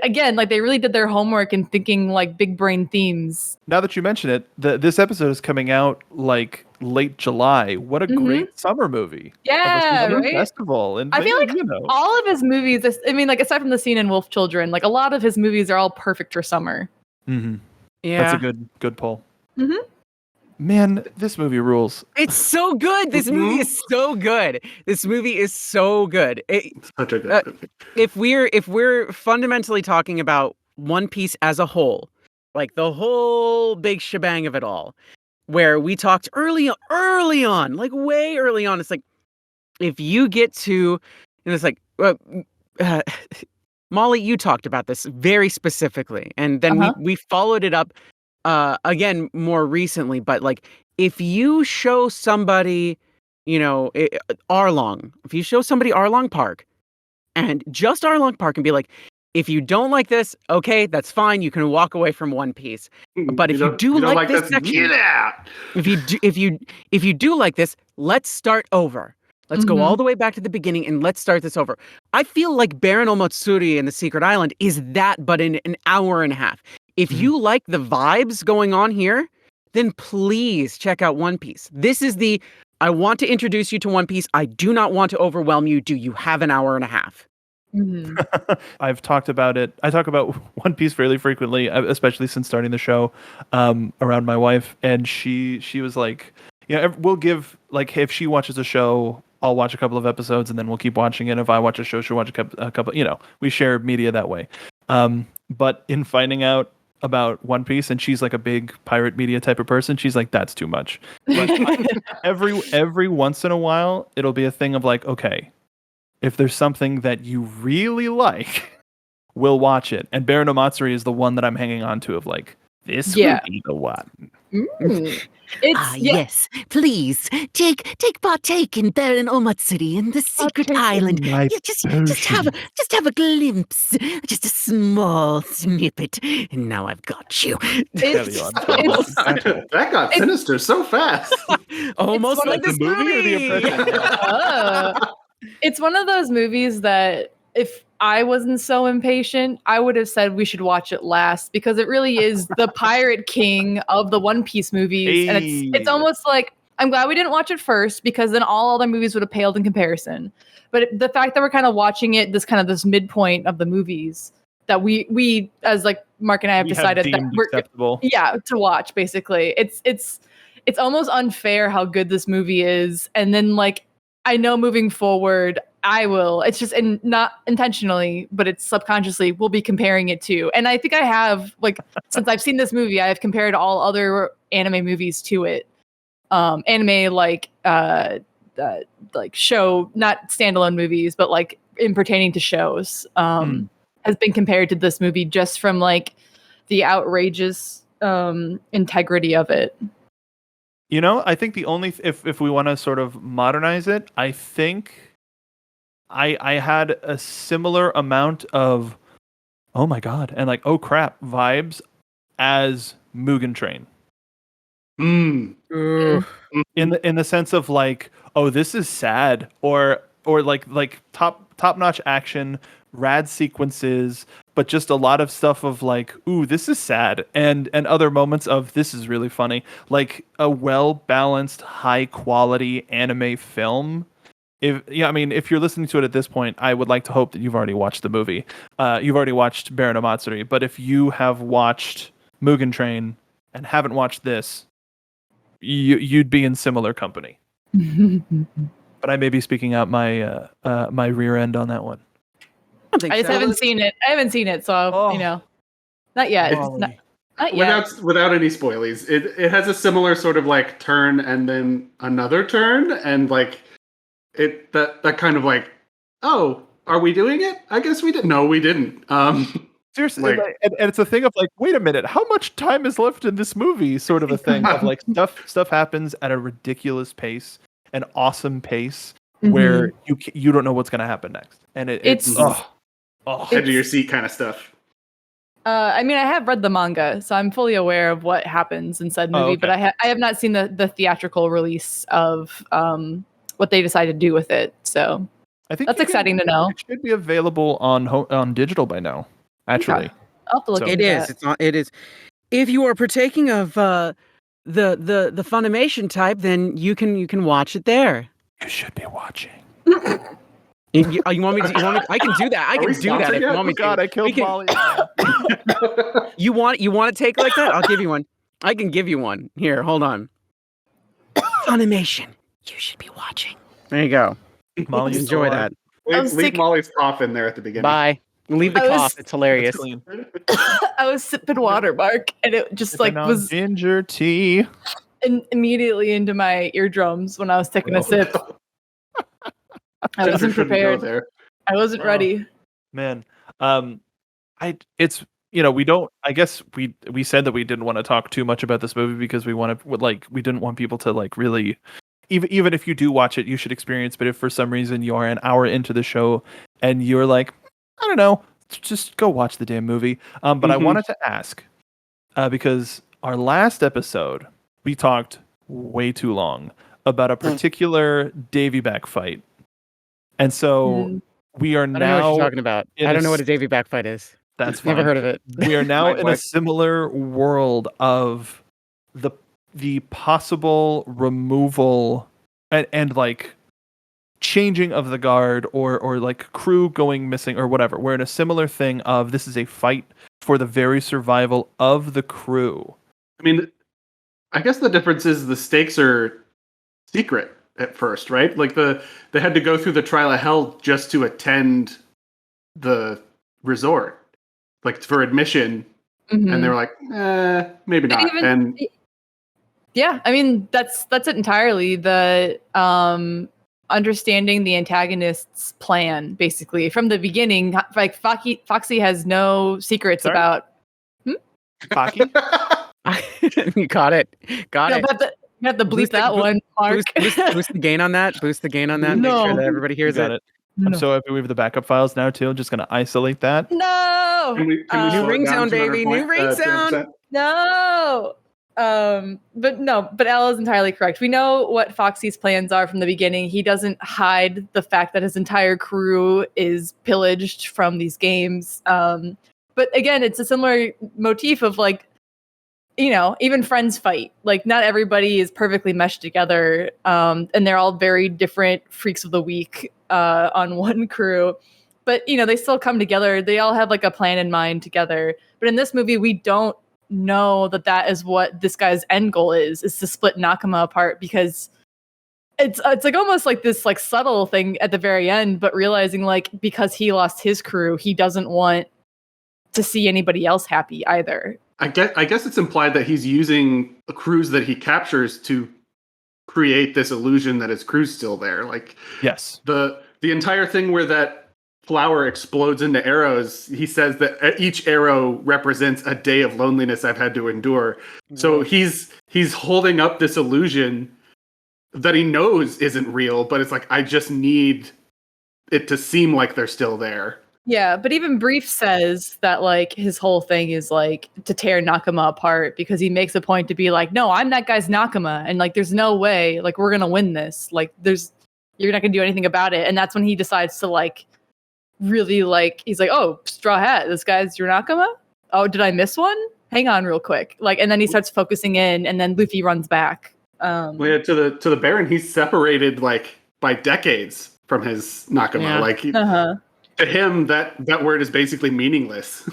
again, like they really did their homework and thinking like big brain themes. Now that you mention it, this episode is coming out like late July. What a great summer movie! Yeah, summer right. festival, and I feel like you know, all of his movies. I mean, like aside from the scene in Wolf Children, like a lot of his movies are all perfect for summer. mm-hmm. Yeah, That's a good poll. Mm-hmm. Man, this movie rules. it's so good. This movie is so good. This movie is so good. Such a good movie. If we're fundamentally talking about One Piece as a whole, like the whole big shebang of it all, where we talked early on, like way early on, it's like if you get to, and it's like Molly, you talked about this very specifically, and then we followed it up again more recently. But like, if you show somebody, you know, Arlong, if you show somebody Arlong Park, and just Arlong Park, and be like, if you don't like this, okay, that's fine. You can walk away from One Piece. But if you do like this section, get out. If you do like this, let's start over. Let's go all the way back to the beginning and let's start this over. I feel like Baron Omatsuri and the Secret Island is that, but in an hour and a half. If you like the vibes going on here, then please check out One Piece. This is I want to introduce you to One Piece. I do not want to overwhelm you. Do you have an hour and a half? I've talked about it. I talk about One Piece fairly frequently, especially since starting the show, around my wife. And she was like, yeah, we'll give, like, if she watches a show, I'll watch a couple of episodes and then we'll keep watching it. If I watch a show, she'll watch a couple, you know, we share media that way. But in finding out about One Piece, and she's like a big pirate media type of person, she's like, that's too much. But every once in a while, it'll be a thing of like, okay, if there's something that you really like, we'll watch it. And Baron Omatsuri is the one that I'm hanging on to of like, this will be the one. Yes, please take partake in Baron Omatsuri in the secret island. Yeah, just have a glimpse, just a small snippet, and now I've got you. That got sinister so fast. Almost like this movie. Or the impression? It's one of those movies that if I wasn't so impatient, I would have said we should watch it last because it really is the pirate king of the One Piece movies. And it's almost like I'm glad we didn't watch it first because then all other movies would have paled in comparison. But the fact that we're kind of watching it, this midpoint of the movies that we as like Mark and I have decided that we're acceptable. Yeah, to watch basically. It's almost unfair how good this movie is. And then like I know moving forward, I will. It's just not intentionally, but it's subconsciously. We'll be comparing it to, and I think I have like since I've seen this movie, I have compared all other anime movies to it. Anime like show, not standalone movies, but like in pertaining to shows, has been compared to this movie just from like the outrageous integrity of it. You know, I think the only if we want to sort of modernize it, I think I had a similar amount of oh my god and like oh crap vibes as Mugen Train. In the sense of like oh this is sad or like top notch action, rad sequences, but just a lot of stuff of like, ooh, this is sad, and other moments of this is really funny, like a well-balanced, high-quality anime film. If you're listening to it at this point, I would like to hope that you've already watched the movie. You've already watched Baron Omatsuri, but if you have watched Mugen Train and haven't watched this, you'd be in similar company. But I may be speaking out my my rear end on that one. I just haven't seen it. So you know, not yet. Not yet. Without any spoilies, it has a similar sort of like turn and then another turn, and like it that kind of like, oh, are we doing it? I guess we didn't. No, we didn't. Seriously, and it's a thing of like, wait a minute, how much time is left in this movie? Sort of a thing of like stuff happens at a ridiculous pace, an awesome pace, where you don't know what's going to happen next, and it's edge of your seat kind of stuff. I mean, I have read the manga, so I'm fully aware of what happens in said movie, but I have not seen the theatrical release of what they decided to do with it. So I think that's exciting to know. It should be available on digital by now. Actually, Okay. I'll have to look So- It into is. that. It's not. It is. If you are partaking of the Funimation type, then you can watch it there. you should be watching. You want me to? You want me? I can do that. I Are can we do that sponsored if you yet? want me Oh God, to. I killed We can- Molly. You want to take like that? I'll give you one. I can give you one. Here, hold on. Funimation. You should be watching. There you go. Molly, you Enjoy still that. I was Leave sick- Molly's cough in there at the beginning. Bye. Leave the I was- cough. It's It's hilarious. clean. I was sipping water, Mark, and it just Sipping on was ginger tea. immediately into my eardrums when I was taking a sip. I Ginger wasn't shouldn't go prepared. there. I wasn't Oh. ready. Man, it's we don't. I guess we said that we didn't want to talk too much about this movie because we didn't want people to like really. Even if you do watch it, you should experience. But if for some reason you are an hour into the show and you're like, I don't know, just go watch the damn movie. But I Mhm. wanted to ask because our last episode we talked way too long about a particular Davy back fight, and so Mm. we are I don't know what now. you're talking about. in I a don't know what a s- Davy back fight is. That's fine. Never heard of it. We are now Might in a like- similar world of the possible removal and like changing of the guard or like crew going missing or whatever. We're in a similar thing of this is a fight for the very survival of the crew. I mean, I guess the difference is the stakes are secret at first, right? Like they had to go through the trial of hell just to attend the resort, like for admission, Mhm. and they were like, maybe not. even- And Yeah, I mean that's it entirely. The understanding the antagonist's plan, basically from the beginning. Like Foxy has no secrets Sorry? about. Hockey? You got it. Got No, it. but you have to bleep Boost the- that boo- one, Mark. Boost the gain on that. Boost the gain on that. Make sure No. that everybody You hears got it. it. I'm No. so happy we have the backup files now too. I'm just gonna isolate that. No. can we Uh, slow New it ring down sound, to another baby. point, New ring 2%? sound. No. But Al is entirely correct. We know what Foxy's plans are from the beginning. He doesn't hide the fact that his entire crew is pillaged from these games. But again, it's a similar motif of like, even friends fight. Like not everybody is perfectly meshed together. And they're all very different freaks of the week on one crew. But they still come together. They all have like a plan in mind together. But in this movie, we don't know that is what this guy's end goal is to split Nakama apart, because it's like almost like this like subtle thing at the very end, but realizing like because he lost his crew, he doesn't want to see anybody else happy either. I guess it's implied that he's using crews that he captures to create this illusion that his crew's still there. Like Yes. the entire thing where that flower explodes into arrows, he says that each arrow represents a day of loneliness I've had to endure. So he's holding up this illusion that he knows isn't real, but it's like, I just need it to seem like they're still there. Yeah, but even Brief says that like his whole thing is like to tear Nakama apart, because he makes a point to be like, no, I'm that guy's Nakama, and like there's no way like we're gonna win this. Like you're not gonna do anything about it. And that's when he decides to like really like he's like, oh, Straw Hat, this guy's your Nakama? Oh, did I miss one? Hang on real quick. Like, and then he starts focusing in, and then Luffy runs back. Well, yeah, to the Baron, he's separated like by decades from his Nakama. Yeah. Like to him, that word is basically meaningless.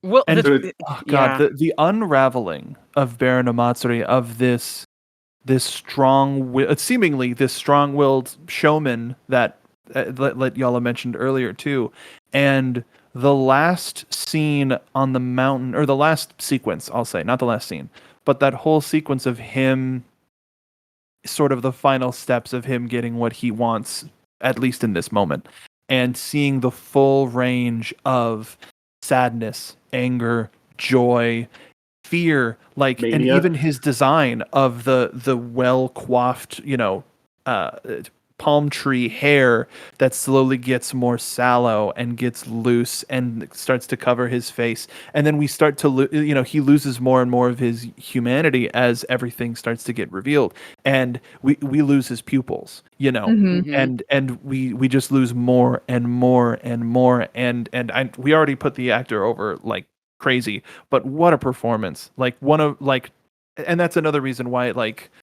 Well, And yeah. God, the unraveling of Baron Omatsuri, of this seemingly this strong-willed showman that Yala mentioned earlier too, and the last scene on the mountain, or the last sequence, I'll say, not the last scene, but that whole sequence of him, sort of the final steps of him getting what he wants, at least in this moment, and seeing the full range of sadness, anger, joy, fear, like, and Mania. even his design of the well coiffed, palm tree hair that slowly gets more sallow and gets loose and starts to cover his face. And then we start to, he loses more and more of his humanity as everything starts to get revealed. And we lose his pupils, Mhm. and we just lose more and more and more. And we already put the actor over like crazy, but what a performance. And that's another reason why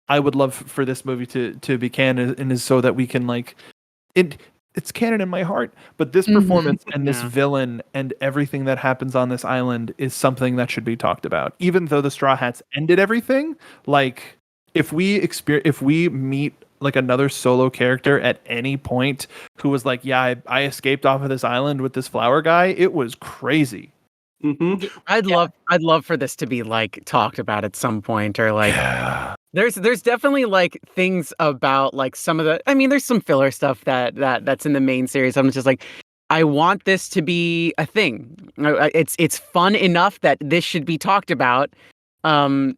I would love for this movie to be canon, and is so that we can it's canon in my heart, but this performance and this villain and everything that happens on this island is something that should be talked about. Even though the Straw Hats ended everything, if we meet another solo character at any point who was I escaped off of this island with this flower guy, it was crazy. Mm-hmm. I'd love for this to be talked about at some point, or there's definitely things about some of the, I mean, there's some filler stuff that's in the main series. I'm just I want this to be a thing. It's fun enough that this should be talked about. And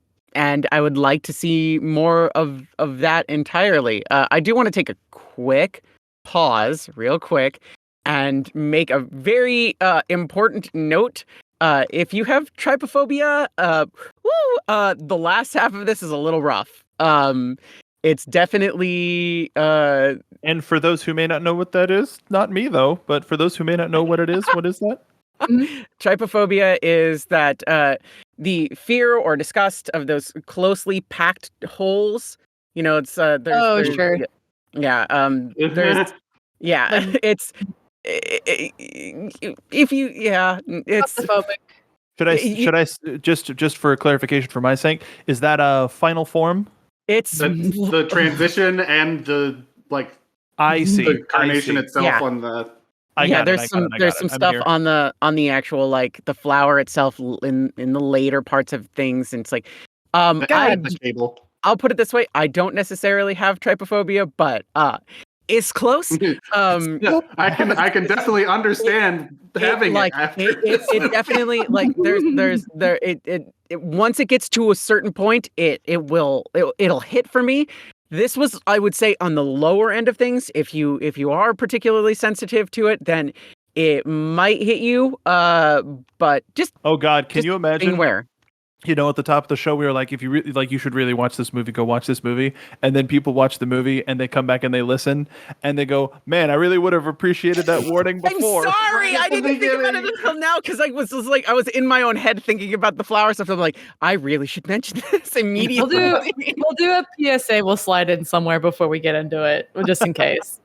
I would like to see more of that entirely. I do want to take a quick pause, real quick, and make a very important note. If you have trypophobia, the last half of this is a little rough. It's definitely And for those who may not know what that is, not me though, but for those who may not know what it is, what is that? Trypophobia is that the fear or disgust of those closely packed holes. It's there's Sure. yeah, there's yeah, it's if you it's Claustrophobic. Should I just for clarification for my sake, is that a final form? it's the transition and the I see. the carnation I see. itself Yeah. on the there's some stuff on the actual the flower itself in the later parts of things, and it's the cable. I'll put it this way, I don't necessarily have trypophobia, but it's close. I can definitely understand having it definitely once it gets to a certain point, it'll hit for me. This was, I would say, on the lower end of things. If you are particularly sensitive to it, then it might hit you. But just oh god, can you imagine where? At the top of the show, we were like, if you really you should really watch this movie, go watch this movie. And then people watch the movie and they come back and they listen and they go, man, I really would have appreciated that warning before. I'm sorry, I didn't think about it until now, because I was just I was in my own head thinking about the flower stuff. I'm I really should mention this immediately. We'll do a PSA. We'll slide in somewhere before we get into it, just in case.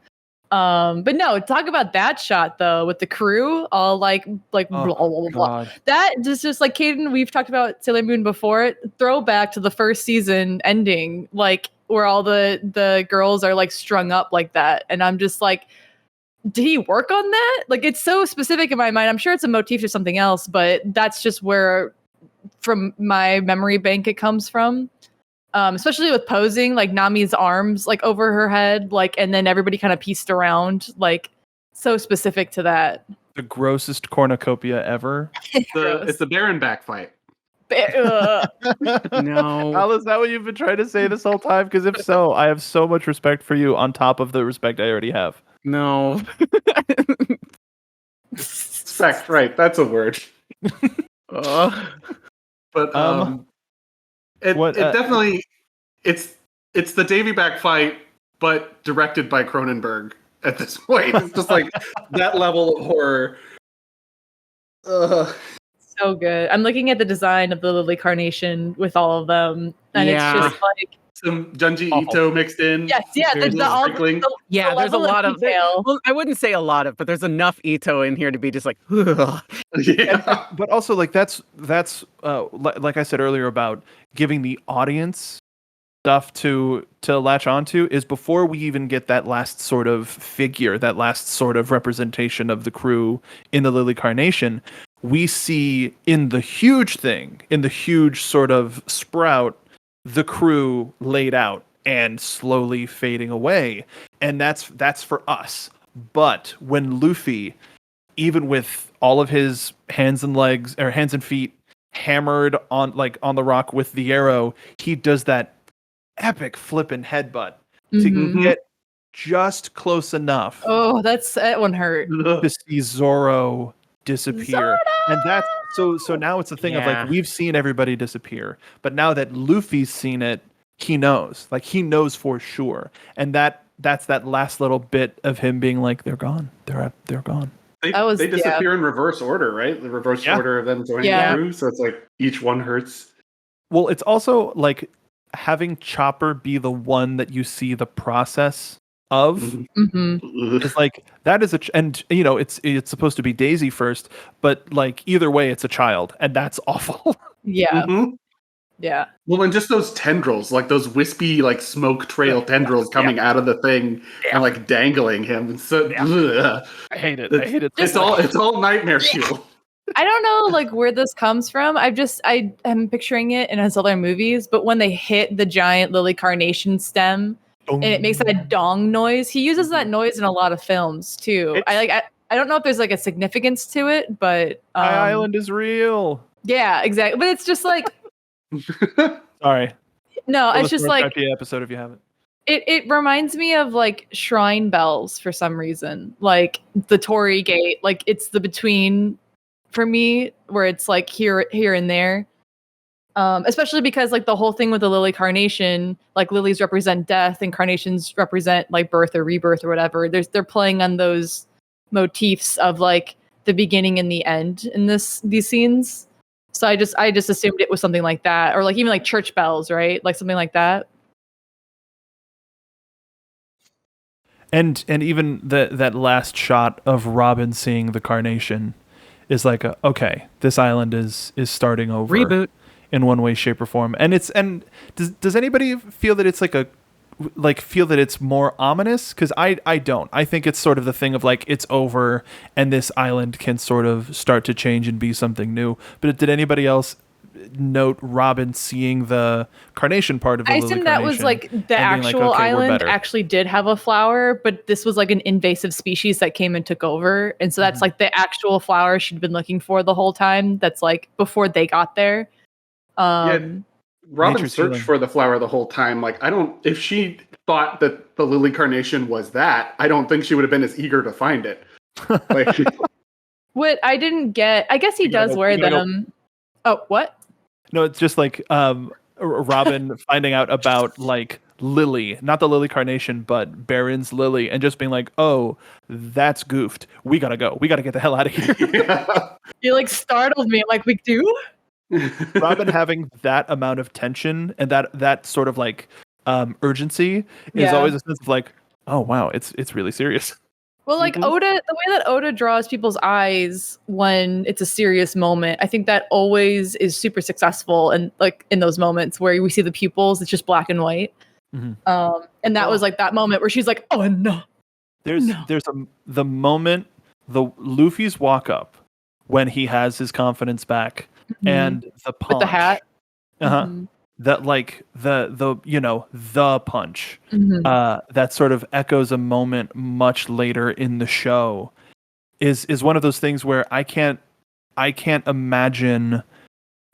But no, talk about that shot though with the crew all blah, blah, blah, blah. That just like Caden, we've talked about Sailor Moon before. Throwback to the first season ending, where all the girls are strung up like that, and I'm just did he work on that? It's so specific in my mind. I'm sure it's a motif or something else, but that's just where from my memory bank it comes from. Especially with posing, Nami's arms over her head, and then everybody kind of pieced around, so specific to that. The grossest cornucopia ever. It's the Baron back fight. No. Al, is that what you've been trying to say this whole time? Because if so, I have so much respect for you on top of the respect I already have. No. Respect, right? That's a word. But it definitely it's the Davy back fight, but directed by Cronenberg at this point. It's just that level of horror. So good. I'm looking at the design of the Lily Carnation with all of them, and it's just some Junji Ito mixed in. Yes, yeah. There's there's a lot of detail. Well, I wouldn't say a lot of, but there's enough Ito in here to be just yeah. But also that's like I said earlier about giving the audience stuff to latch onto is before we even get that last sort of figure, that last sort of representation of the crew in the Lily Carnation. We see in the huge sort of sprout, the crew laid out and slowly fading away. And that's for us. But when Luffy, even with all of his hands and feet hammered on the rock with the arrow, he does that epic flippin' headbutt to get just close enough Oh, that one hurt. to see Zoro disappear. Zoro! And that's so now it's a thing of Yeah. like we've seen everybody disappear, but now that Luffy's seen it, he knows. Like he knows for sure. And that's that last little bit of him being like, they're gone. They're gone. They disappear in reverse order, right? The reverse order of them joining the crew. So it's like each one hurts. Well, it's also like having Chopper be the one that you see the process of Mm-hmm. is like that is and you know it's supposed to be Daisy first, but like either way it's a child, and that's awful. Yeah. Mm-hmm. Yeah. Well, and just those tendrils, like those wispy, like smoke trail tendrils coming out of the thing and like dangling him. So I hate it. I hate it. It's all nightmare fuel. I don't know like where this comes from. I am picturing it in his other movies, but when they hit the giant lily carnation stem and it makes that dong noise, he uses that noise in a lot of films too. I don't know if there's like a significance to it, but High Island is real. Yeah, exactly. But it's just like Sorry. no, it's just like episode if you haven't. It reminds me of like shrine bells for some reason, like the Torii Gate. Like it's the between for me where it's like here and there. Especially because like the whole thing with the lily carnation, like lilies represent death and carnations represent like birth or rebirth or whatever. They're playing on those motifs of like the beginning and the end in these scenes. So I just assumed it was something like that, or like even like church bells, right? Like something like that. And even that last shot of Robin seeing the carnation is like okay, this island is starting over. Reboot. In one way, shape, or form. And does anybody feel that it's feel that it's more ominous? Because I don't. I think it's sort of the thing of like it's over and this island can sort of start to change and be something new. But did anybody else note Robin seeing the carnation part of the I lily assume that was like the actual island actually did have a flower, but this was like an invasive species that came and took over. And so that's like the actual flower she'd been looking for the whole time. That's like before they got there. Robin searched for the flower the whole time. Like, if she thought that the lily carnation was that, I don't think she would have been as eager to find it. Like, what I didn't get, I guess he does wear them. Oh, what? No, it's just like Robin finding out about like Lily, not the lily carnation, but Baron's lily, and just being like, oh, that's goofed. We gotta go. We gotta get the hell out of here. Yeah. You like startled me. I'm like, we do? Robin having that amount of tension and that sort of like urgency is always a sense of like, oh wow, it's really serious. Well, like Oda, the way that Oda draws people's eyes when it's a serious moment, I think that always is super successul. And like in those moments where we see the pupils, it's just black and white. Mm-hmm. And that was like that moment where she's like, oh no. There's the moment the Luffy's walk up when he has his confidence back. And the punch with the hat, that like the punch that sort of echoes a moment much later in the show is one of those things where I can't imagine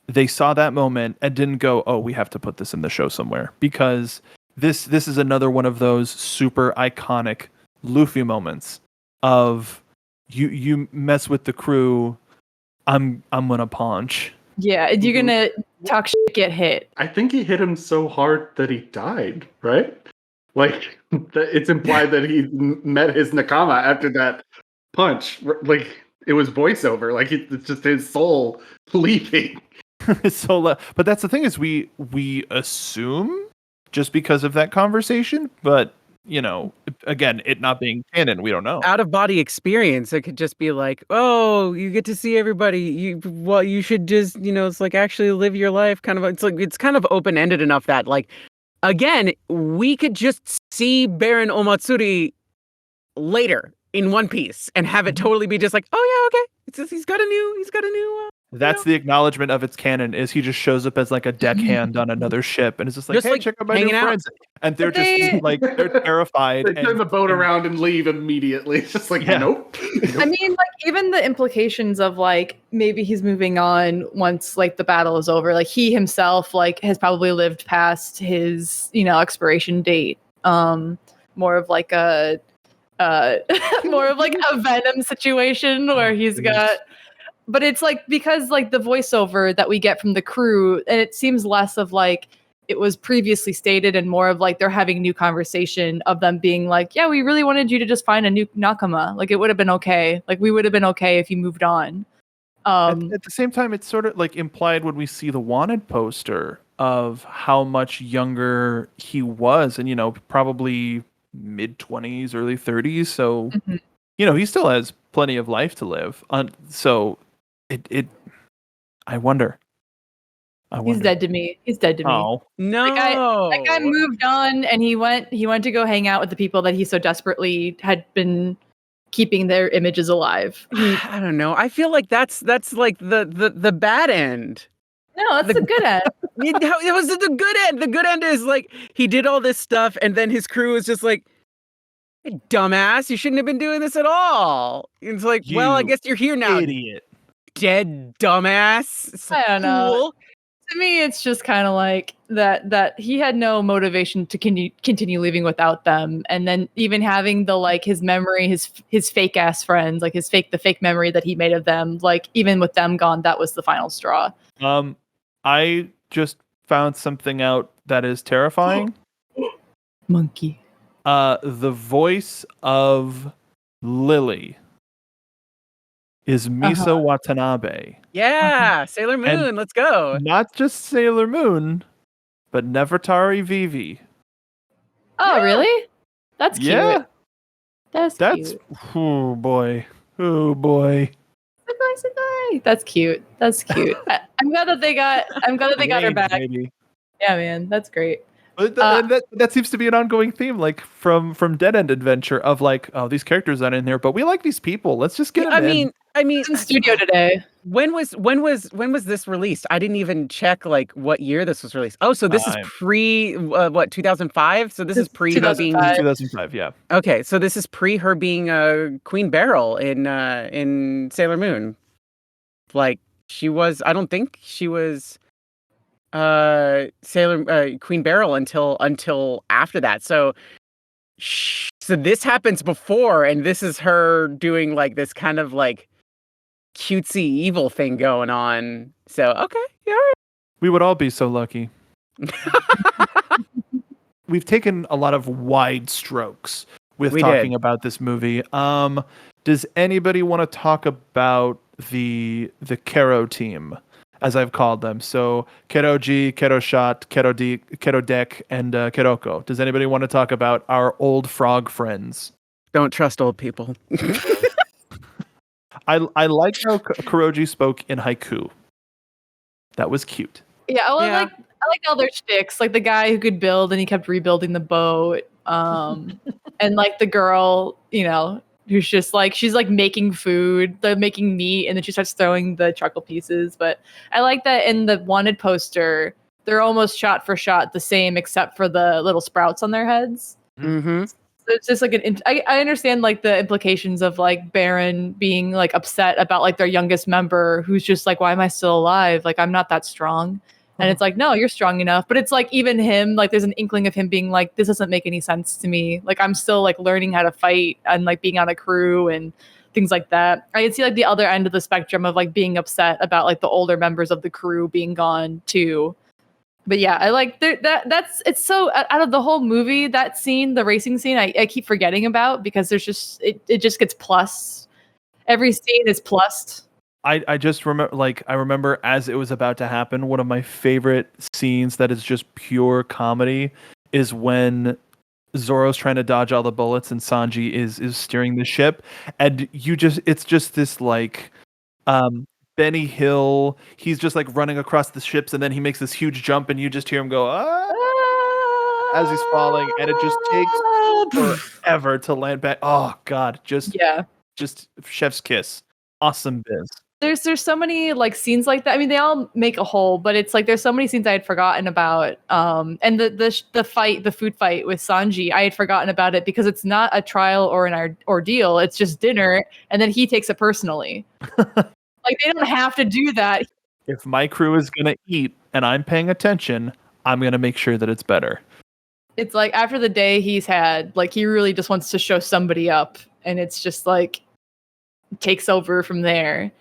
they saw that moment and didn't go, oh, we have to put this in the show somewhere, because this is another one of those super iconic Luffy moments of you mess with the crew, I'm gonna punch. Yeah, you're gonna talk shit, get hit. I think he hit him so hard that he died, right? Like, it's implied that he met his Nakama after that punch. Like, it was voiceover. Like, it's just his soul leaving. But that's the thing, is we assume just because of that conversation, but again, it not being canon, we don't know. Out of body experience, it could just be like, oh, you get to see everybody. You should just, it's like actually live your life. Kind of, it's kind of open ended enough that like, again, we could just see Baron Omatsuri later in One Piece and have it totally be just like, oh yeah, okay, it's just, he's got a new. That's the acknowledgement of its canon, is he just shows up as like a deckhand on another ship and it's just like, hey, check out my new friends. And they're just like, they're terrified. They turn the boat around and leave immediately. It's just like, nope. I mean, like, even the implications of like maybe he's moving on once like the battle is over. Like he himself like has probably lived past his expiration date. more of like a more of like a Venom situation where he's got. But it's like because like the voiceover that we get from the crew, and it seems less of like it was previously stated and more of like they're having new conversation of them being like, yeah, we really wanted you to just find a new Nakama. Like it would have been okay. Like we would have been okay if you moved on. At the same time, it's sort of like implied when we see the Wanted poster of how much younger he was, and probably mid-20s, early 30s. So he still has plenty of life to live. So it I wonder. He's dead to me. He's dead to me. Oh No, that guy moved on, and he went to go hang out with the people that he so desperately had been keeping their images alive. I don't know. I feel like that's like the bad end. No, that's the good end. It was the good end. The good end is like he did all this stuff, and then his crew is just like, hey, dumbass, you shouldn't have been doing this at all. It's like, well, I guess you're here now, idiot. Dead dumbass. It's I don't know. cool. To me, it's just kind of like that he had no motivation to continue living without them, and then even having the like his memory, his fake ass friends, like the fake memory that he made of them, like even with them gone, that was the final straw. I just found something out that is terrifying. Monkey. The voice of Lily is Misa Watanabe. Yeah, Sailor Moon, And let's go. Not just Sailor Moon, but Nefertari Vivi. Oh, really? That's cute. Yeah. That's cute. Oh boy. Oh boy. That's cute. That's cute. I'm glad that they got her back. Baby. Yeah, man, that's great. But that seems to be an ongoing theme, like from Dead End Adventure, of like, oh, these characters aren't in here, but we like these people. Let's just get them in. I mean, It's in studio today. When was this released? I didn't even check like what year this was released. Oh, so this is pre 2005. So this is pre her being 2005. Yeah. Okay, so this is pre her being Queen Beryl in Sailor Moon. Like she was, I don't think she was Queen Beryl until after that. So this happens before, and this is her doing like this kind of like cutesy evil thing going on. So okay, yeah. We would all be so lucky. We've taken a lot of wide strokes with talking about this movie. Does anybody want to talk about the Kero team, as I've called them? So Keroji, Keroshot, Kerodek, and Keroko. Does anybody want to talk about our old frog friends? Don't trust old people. I like how Kuroji spoke in haiku. That was cute. Yeah, I like all their shticks. Like the guy who could build and he kept rebuilding the boat. And like the girl, who's just like she's like making food, they're making meat, and then she starts throwing the charcoal pieces. But I like that in the Wanted poster, they're almost shot for shot the same, except for the little sprouts on their heads. Mm-hmm. So it's just like I understand like the implications of like Baron being like upset about like their youngest member who's just like, why am I still alive? Like I'm not that strong. And it's like, no, you're strong enough. But it's like even him, like there's an inkling of him being like, this doesn't make any sense to me. Like I'm still like learning how to fight and like being on a crew and things like that. I can see like the other end of the spectrum of like being upset about like the older members of the crew being gone too. But yeah, I like it's so out of the whole movie, that scene, the racing scene, I keep forgetting about because there's just it just gets plus. Every scene is plussed. I just remember, like, I remember as it was about to happen, one of my favorite scenes that is just pure comedy is when Zoro's trying to dodge all the bullets and Sanji is steering the ship, and it's just this like Benny Hill, he's just like running across the ships, and then he makes this huge jump, and you just hear him go as he's falling, and it just takes forever to land back. Oh God, just chef's kiss, awesome biz. There's so many like scenes like that. I mean, they all make a whole, but it's like there's so many scenes I had forgotten about. And the fight, the food fight with Sanji, I had forgotten about it because it's not a trial or an ordeal. It's just dinner, and then he takes it personally. Like they don't have to do that. If my crew is gonna eat and I'm paying attention, I'm gonna make sure that it's better. It's like after the day he's had, like he really just wants to show somebody up, and it's just like takes over from there.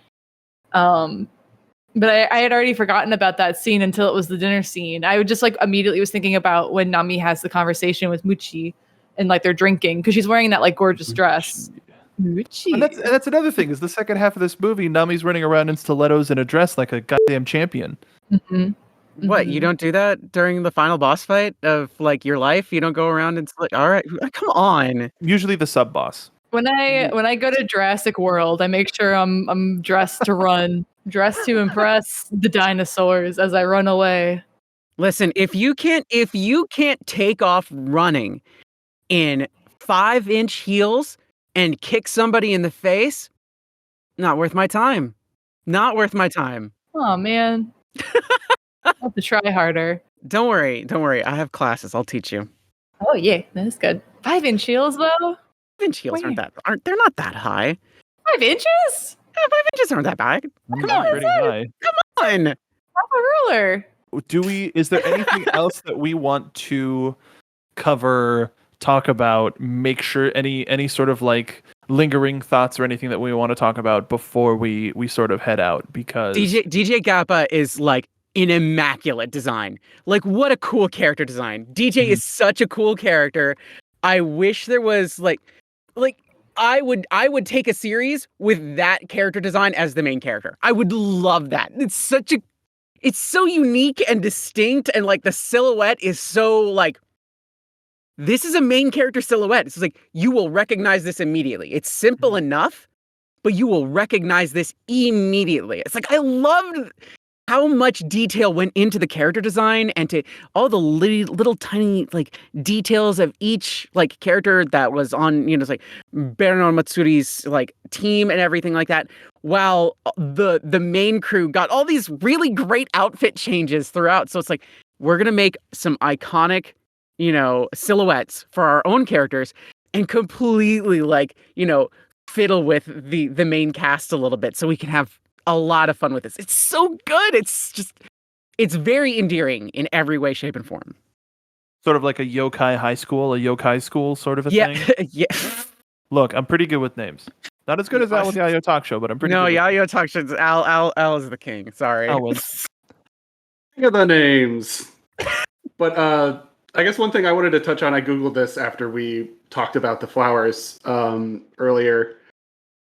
But I had already forgotten about that scene until it was the dinner scene. I would just like immediately was thinking about when Nami has the conversation with Muchi and like they're drinking because she's wearing that like gorgeous dress. Muchi. And that's another thing is the second half of this movie, Nami's running around in stilettos and a dress like a goddamn champion. Mm-hmm. What, you don't do that during the final boss fight of like your life? You don't go around and like, all right, come on. Usually the sub boss. When I go to Jurassic World, I make sure I'm dressed to run, dressed to impress the dinosaurs as I run away. Listen, if you can't take off running in 5-inch heels and kick somebody in the face, not worth my time. Not worth my time. Oh man. I'll have to try harder. Don't worry. I have classes. I'll teach you. Oh yeah, that's good. 5-inch heels though? 5-inch heels they're not that high. 5 inches? Yeah, 5 inches aren't that bad. Come on, pretty high. Come on. Half a ruler. Is there anything else that we want to cover, talk about, make sure any sort of like lingering thoughts or anything that we want to talk about before we sort of head out? Because DJ Gappa is like an immaculate design. Like what a cool character design. DJ is such a cool character. I wish there was like I would take a series with that character design as the main character. I would love that. It's so unique and distinct, and like the silhouette is so like this is a main character silhouette. It's like you will recognize this immediately. It's simple enough, but you will recognize this immediately. It's like I loved how much detail went into the character design and to all the little tiny like details of each like character that was on, it's like Baron Omatsuri's like team and everything like that. While the main crew got all these really great outfit changes throughout. So it's like we're gonna make some iconic, silhouettes for our own characters and completely like, fiddle with the main cast a little bit so we can have a lot of fun with this. It's so good. It's very endearing in every way, shape, and form. Sort of like a yokai high school, a yokai school sort of a thing. Yeah. Look, I'm pretty good with names. Not as good as Al with Yayo Talk Show, but I'm pretty good. No, Yayo Talk Show. Al is the king. Sorry. Al Think of the names. But I guess one thing I wanted to touch on, I Googled this after we talked about the flowers earlier.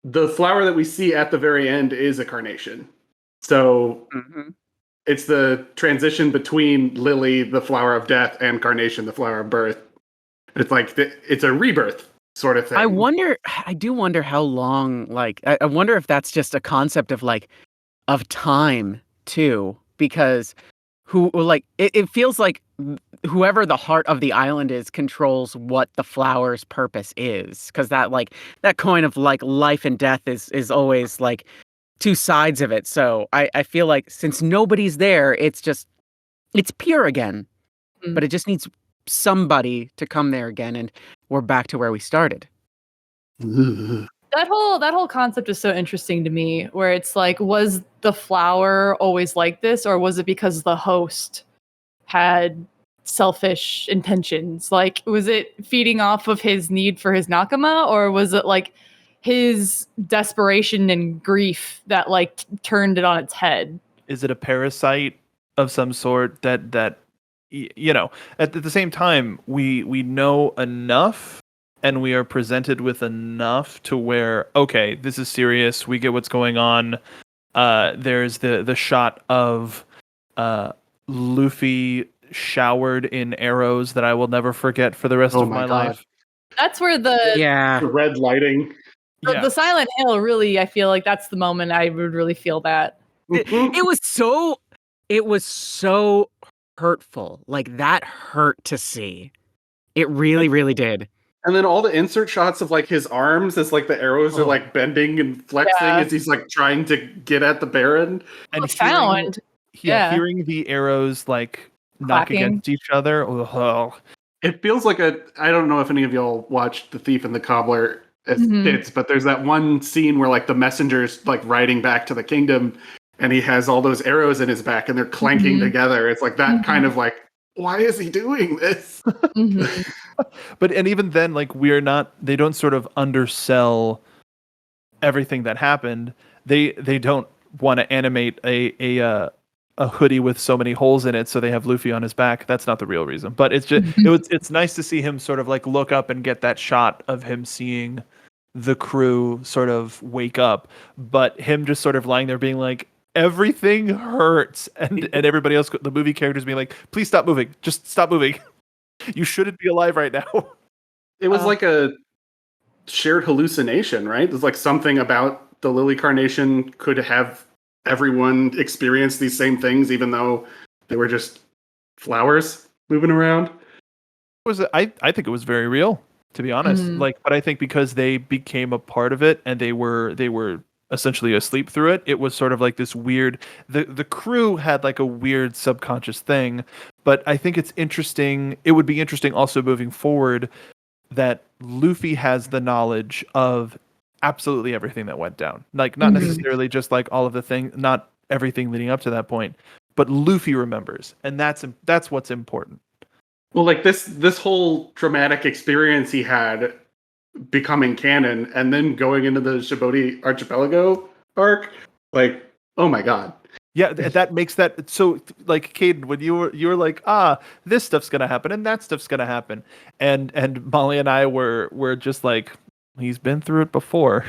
The flower that we see at the very end is a carnation. So it's the transition between Lily, the flower of death, and Carnation, the flower of birth. It's like it's a rebirth sort of thing. I do wonder how long, like, I wonder if that's just a concept of like, of time too, because it feels like whoever the heart of the island is controls what the flower's purpose is, because that coin of like life and death is always like two sides of it. So I feel like since nobody's there, it's pure again, but it just needs somebody to come there again, and we're back to where we started. That whole concept is so interesting to me, where it's like, was the flower always like this, or was it because the host had selfish intentions? Like, was it feeding off of his need for his nakama, or was it like his desperation and grief that like turned it on its head? Is it a parasite of some sort that at the same time we know enough and we are presented with enough to where, okay, this is serious, we get what's going on. There's the shot of Luffy showered in arrows that I will never forget for the rest of my life. That's where the red lighting. The Silent Hill, really, I feel like that's the moment I would really feel that. It was so hurtful. Like, that hurt to see. It really, really did. And then all the insert shots of like his arms as like the arrows are like bending and flexing as he's like trying to get at the Baron. And hearing the arrows like knock against each other. Oh. It feels like I don't know if any of y'all watched The Thief and the Cobbler as kids, but there's that one scene where like the messenger's like riding back to the kingdom and he has all those arrows in his back and they're clanking together. It's like that kind of like why is he doing this? Mhm. But and even then, like they don't sort of undersell everything that happened. They don't want to animate a hoodie with so many holes in it so they have Luffy on his back. That's not the real reason. But it's nice to see him sort of like look up and get that shot of him seeing the crew sort of wake up, but him just sort of lying there being like, everything hurts, and everybody else, the movie characters being like, please stop moving, just stop moving. You shouldn't be alive right now. It was like a shared hallucination, right? It's like something about the Lily Carnation could have everyone experience these same things, even though they were just flowers moving around. I think it was very real, to be honest. Like, but I think because they became a part of it and they were essentially asleep through it, it was sort of like this weird. The crew had like a weird subconscious thing, but I think it's interesting. It would be interesting also moving forward that Luffy has the knowledge of absolutely everything that went down. Like, not necessarily just like all of the thing, not everything leading up to that point, but Luffy remembers, and that's what's important. Well, like this whole traumatic experience he had becoming canon and then going into the Djibouti archipelago arc, like, oh my god. Yeah, that makes that so. Like, Caden, when you were like, this stuff's gonna happen and that stuff's gonna happen, and Molly and I were just like, he's been through it before.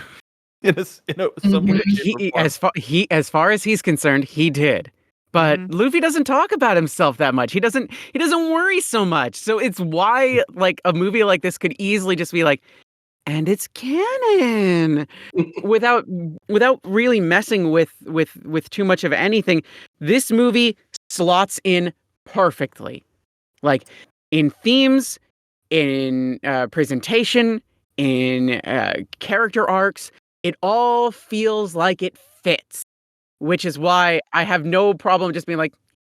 Some way, shape, or form. As far as he's concerned, he did. But Luffy doesn't talk about himself that much. He doesn't worry so much. So it's why like a movie like this could easily just be like, and it's canon, without really messing with too much of anything. This movie slots in perfectly, like in themes, in presentation, in character arcs. It all feels like it fits, which is why I have no problem just being like,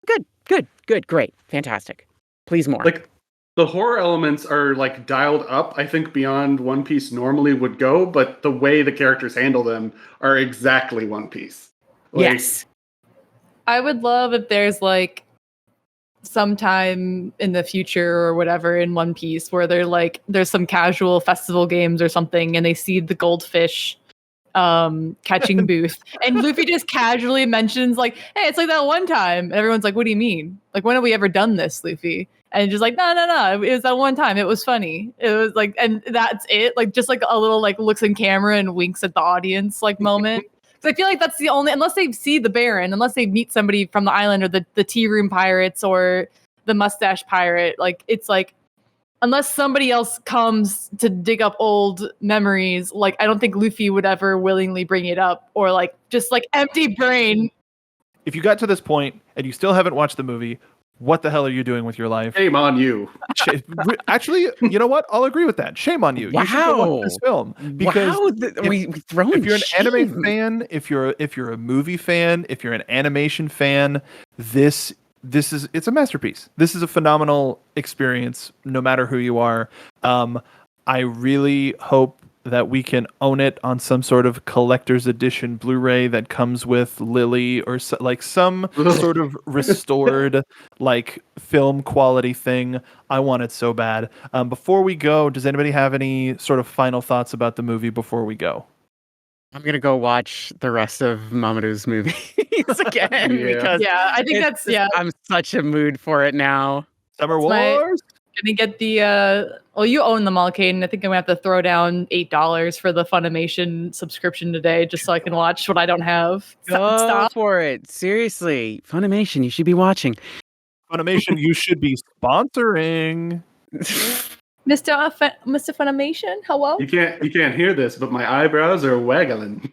good, great, fantastic, please more. Like, the horror elements are like dialed up, I think, beyond One Piece normally would go, but the way the characters handle them are exactly One Piece. Like, yes. I would love if there's like sometime in the future or whatever in One Piece where there's some casual festival games or something and they see the goldfish catching booth and Luffy just casually mentions like, hey, it's like that one time, and everyone's like, what do you mean, like, when have we ever done this, Luffy? And just like, no, it was that one time, it was funny, it was like, and that's it, like just like a little like looks in camera and winks at the audience like moment. So I feel like that's the only, unless they see the Baron, unless they meet somebody from the island or the tea room pirates or the mustache pirate, like it's like, unless somebody else comes to dig up old memories, like I don't think Luffy would ever willingly bring it up, or like just like empty brain. If you got to this point and you still haven't watched the movie, what the hell are you doing with your life? shame on you. Actually, you know what? I'll agree with that. Shame on you. Wow. You should go watch this film because we throw if you're an shame. anime fan, if you're a movie fan, if you're an animation fan, it's a masterpiece. This is a phenomenal experience, no matter who you are. I really hope that we can own it on some sort of collector's edition Blu-ray that comes with Lily or like some sort of restored like film quality thing. I want it so bad. Before we go, does anybody have any sort of final thoughts about the movie before we go? I'm gonna go watch the rest of Mamadou's movies again because I think I'm such a mood for it now. Summer Wars. Gonna get the well, you own them all, Caden. I think I'm gonna have to throw down $8 for the Funimation subscription today just so I can watch what I don't have. Go for it. Seriously, Funimation, you should be watching. Funimation, you should be sponsoring. Mr. Funimation, hello. You can't hear this, but my eyebrows are waggling.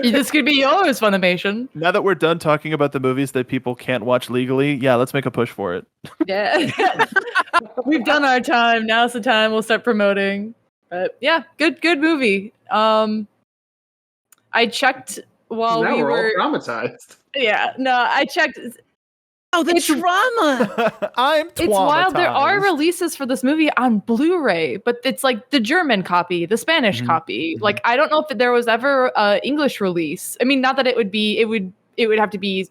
This could be yours, Funimation. Now that we're done talking about the movies that people can't watch legally, yeah, let's make a push for it. Yeah. We've done our time. Now's the time we'll start promoting. But yeah, good movie. I checked while now we we're were all traumatized. Yeah, no, I checked. Oh, the drama! I'm traumatized. It's wild. There are releases for this movie on Blu-ray, but it's like the German copy, the Spanish copy. Like, I don't know if there was ever a English release. I mean, not that it would have to be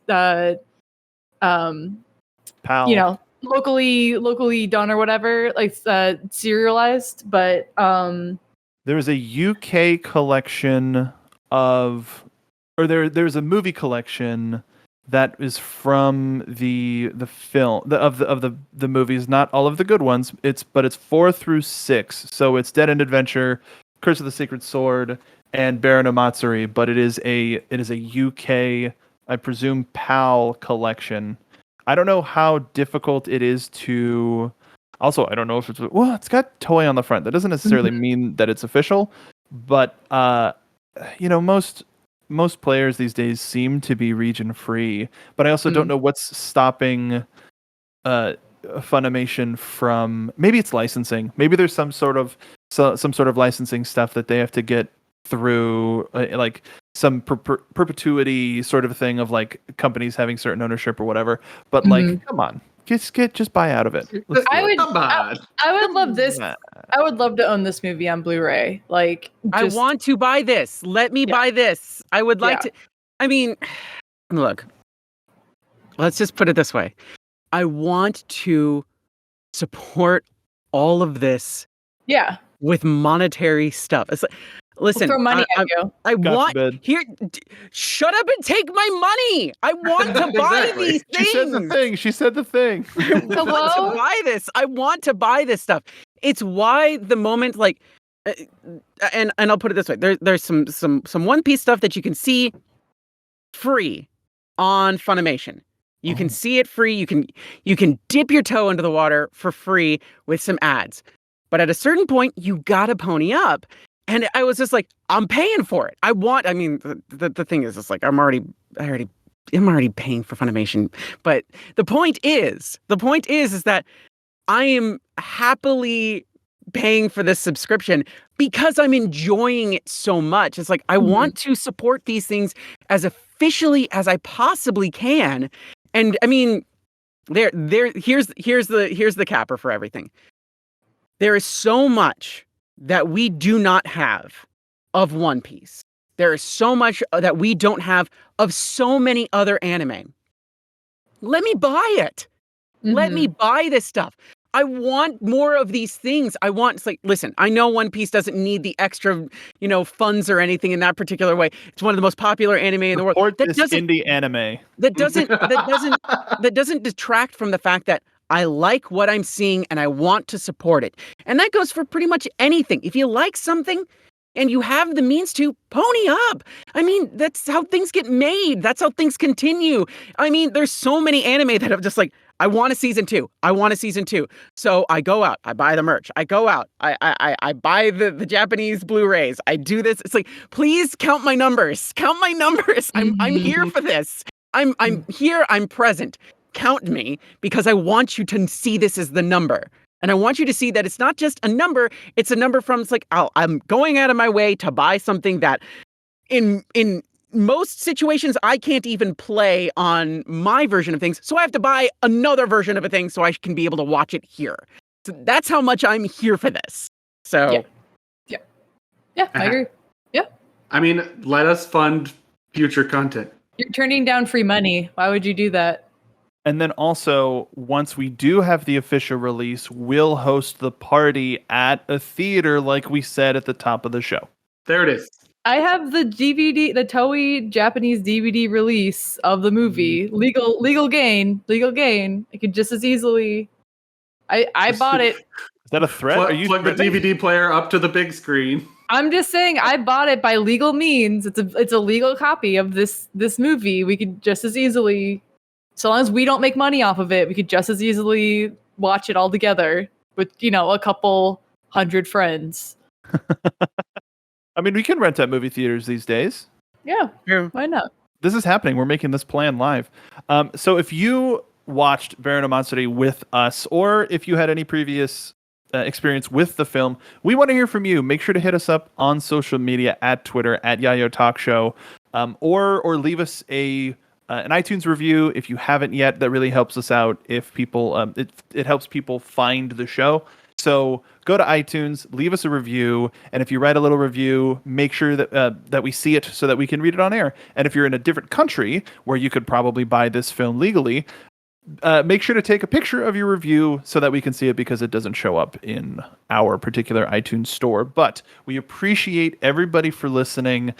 Pal. you know, locally done or whatever, like serialized. But There's a UK collection there's a movie collection that is from the film of the movies, not all of the good ones. But it's 4 through 6. So it's Dead End Adventure, Curse of the Sacred Sword, and Baron Omatsuri. But it is a UK, I presume, PAL collection. I don't know how difficult it is to. Also, I don't know if it's got toy on the front. That doesn't necessarily mean that it's official, but most players these days seem to be region free. But I also don't know what's stopping Funimation from. Maybe it's licensing. Maybe there's some sort of licensing stuff that they have to get through, like some perpetuity sort of thing of like companies having certain ownership or whatever. But like, come on. Just buy out of it. I would love this. on. I would love to own this movie on Blu-ray. Like, I want to buy this. Let me buy this. I would like to. I mean, look, let's just put it this way. I want to support all of this. Yeah. With monetary stuff. It's like, listen, we'll throw money at you. I want here. Shut up and take my money. I want to buy these things. She said the thing. I want to buy this. I want to buy this stuff. It's why the moment, like, and I'll put it this way: there's some One Piece stuff that you can see free on Funimation. You can see it free. You can dip your toe into the water for free with some ads. But at a certain point, you gotta pony up. And I was just like, I'm paying for it. The thing is, it's like I'm already paying for Funimation. But the point is that I am happily paying for this subscription because I'm enjoying it so much. It's like I want to support these things as officially as I possibly can. And I mean, here's the capper for everything. There is so much that we do not have of One Piece. There is so much that we don't have of so many other anime. Let me buy it. Let me buy this stuff. I want more of these things. It's like, listen, I know One Piece doesn't need the extra, funds or anything in that particular way. It's one of the most popular anime in the world. That doesn't indie anime. That doesn't detract from the fact that I like what I'm seeing and I want to support it. And that goes for pretty much anything. If you like something and you have the means to, pony up. I mean, that's how things get made. That's how things continue. I mean, there's so many anime that have just like, I want a season 2. I want a season 2. So I go out, I buy the merch. I go out, I buy the Japanese Blu-rays. I do this. It's like, please count my numbers. Count my numbers. I'm here for this. I'm here. I'm present. Count me, because I want you to see this as the number. And I want you to see that it's not just a number, it's a number from, it's like, I'm going out of my way to buy something that in most situations I can't even play on my version of things. So I have to buy another version of a thing so I can be able to watch it here. So that's how much I'm here for this. So yeah, I agree. Yeah. I mean, let us fund future content. You're turning down free money. Why would you do that? And then also, once we do have the official release, we'll host the party at a theater, like we said at the top of the show. There it is. I have the DVD, the Toei Japanese DVD release of the movie. Legal gain. I could just as easily. I bought it. Is that a threat? Plug the DVD player up to the big screen. I'm just saying, I bought it by legal means. It's a legal copy of this movie. We could just as easily. So long as we don't make money off of it, we could just as easily watch it all together with, a couple hundred friends. I mean, we can rent at movie theaters these days. Yeah. Why not? This is happening. We're making this plan live. So if you watched Baron Omatsuri with us, or if you had any previous experience with the film, we want to hear from you. Make sure to hit us up on social media at Twitter, at Yayo Talk Show, or leave us an iTunes review if you haven't yet. That really helps us out. If people, it helps people find the show. So go to iTunes, leave us a review, and if you write a little review, make sure that we see it so that we can read it on air. And if you're in a different country where you could probably buy this film legally, make sure to take a picture of your review so that we can see it, because it doesn't show up in our particular iTunes store. But we appreciate everybody for listening.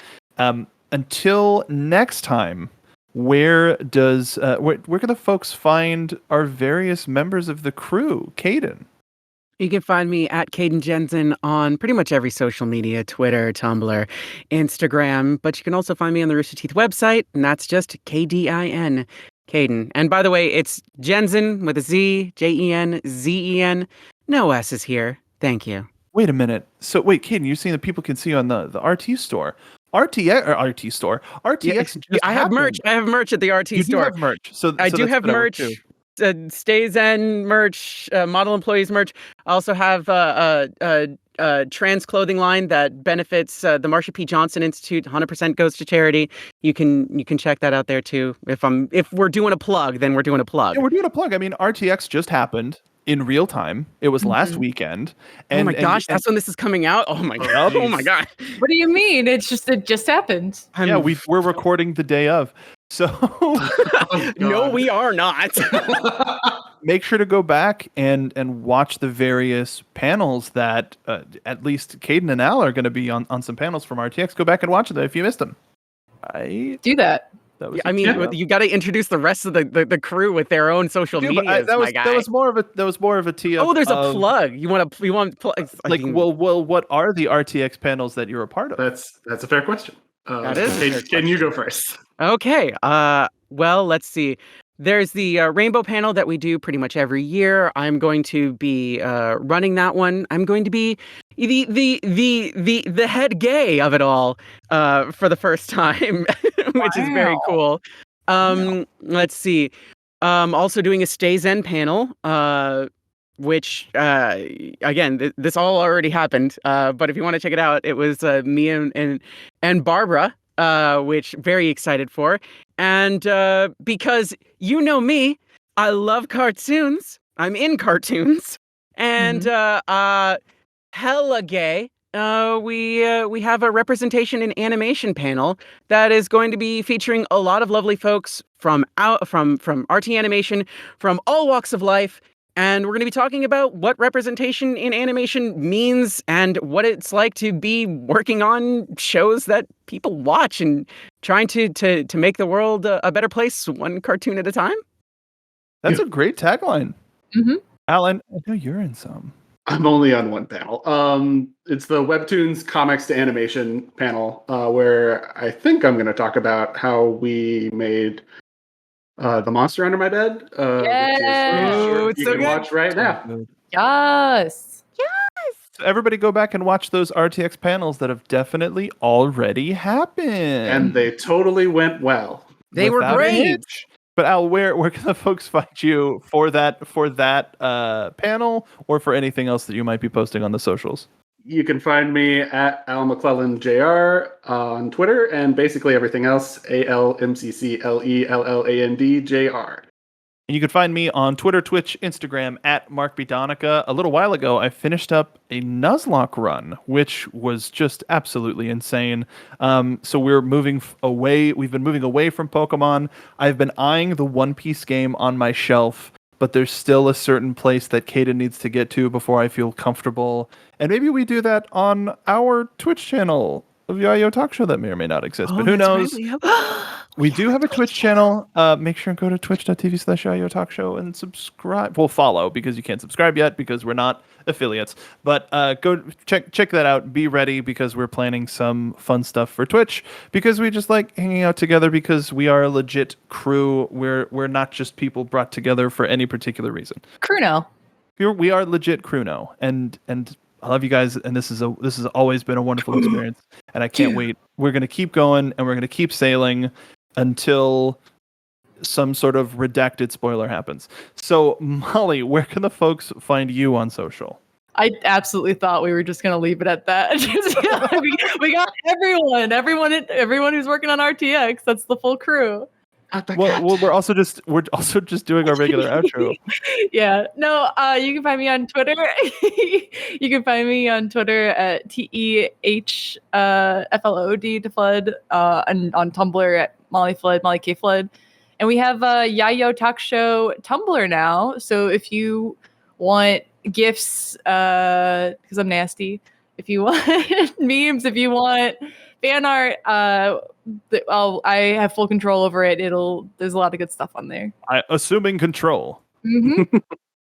Until next time, where can the folks find our various members of the crew? Caden. You can find me at Caden Jensen on pretty much every social media, Twitter, Tumblr, Instagram. But you can also find me on the Rooster Teeth website, and that's just KDIN, Caden. And by the way, it's Jensen with a Z, Jenzen. No S's here. Thank you. Wait a minute. So wait, Caden, you're saying that people can see you on the RT store. RT store. RTX. I have merch. I have merch at the RT you store. Do have merch. So I do have merch. Stay Zen merch, model employees merch. I also have a trans clothing line that benefits the Marsha P. Johnson Institute. 100% goes to charity. You can check that out there too. If we're doing a plug, then we're doing a plug. Yeah, we're doing a plug. I mean, RTX just happened in real time. It was last weekend. And, oh my gosh, that's when this is coming out. Oh my god. Oh my god. What do you mean? It just happened. Yeah, we're recording the day of. So no, we are not. Make sure to go back and watch the various panels that at least Caden and Al are going to be on some panels from RTX. Go back and watch them if you missed them. Do that. I mean, you got to introduce the rest of the crew with their own social media. That was more of a tee up. Oh, there's a plug. You want what are the RTX panels that you're a part of? That's a fair question. That is. Can you go first? Okay. Well, let's see. There's the rainbow panel that we do pretty much every year. I'm going to be running that one. I'm going to be the head gay of it all for the first time, which is very cool. Let's see. Also doing a Stay Zen panel, which again, this all already happened. But if you want to check it out, it was me and Barbara. Which very excited for. And because you know me, I love cartoons. I'm in cartoons. And hella gay. We have a representation in animation panel that is going to be featuring a lot of lovely folks from RT Animation, from all walks of life. And we're going to be talking about what representation in animation means and what it's like to be working on shows that people watch and trying to make the world a better place, one cartoon at a time. That's a great tagline. Mm-hmm. Alan, I know you're in some. I'm only on one panel. It's the Webtoons Comics to Animation panel, where I think I'm going to talk about how we made The Monster Under My Bed. Yes! You can watch right now. Yes! So everybody go back and watch those RTX panels that have definitely already happened. And they totally went well. They were Without a great. hitch. But Al, where can the folks find you for that panel, or for anything else that you might be posting on the socials? You can find me at Al McClellan Jr. on Twitter, and basically everything else, ALMCCLELLAND JR. And you can find me on Twitter, Twitch, Instagram at Mark B. Donica. A little while ago, I finished up a Nuzlocke run, which was just absolutely insane. So we're moving away. We've been moving away from Pokemon. I've been eyeing the One Piece game on my shelf, but there's still a certain place that Caden needs to get to before I feel comfortable. And maybe we do that on our Twitch channel of Yayo Talk Show that may or may not exist. But who knows? Right. We do have a Twitch channel. Make sure and go to twitch.tv/Yayo Talk Show and subscribe. Well, follow, because you can't subscribe yet because we're not affiliates. But go check that out. Be ready, because we're planning some fun stuff for Twitch, because we just like hanging out together, because we are a legit crew. We're not just people brought together for any particular reason. Cruno. We are legit Cruno, and I love you guys, and this has always been a wonderful experience, and I can't wait. We're gonna keep going, and we're gonna keep sailing until some sort of redacted spoiler happens. So, Molly, where can the folks find you on social? I absolutely thought we were just going to leave it at that. we got everyone who's working on RTX. That's the full crew. Well, we're also just doing our regular outro. Yeah. No, you can find me on Twitter. You can find me on Twitter at TEHFLOD to Flood, and on Tumblr at Molly Flood, Molly K Flood. And we have a Yayo Talk Show Tumblr now. So if you want gifts, because I'm nasty, if you want memes, if you want fan art, I have full control over it. There's a lot of good stuff on there. Assuming control. Mm-hmm.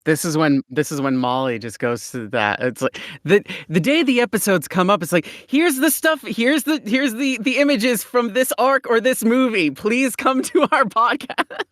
This is when Molly just goes to that. It's like the day the episodes come up, it's like, here's the stuff, here's the images from this arc or this movie. Please come to our podcast.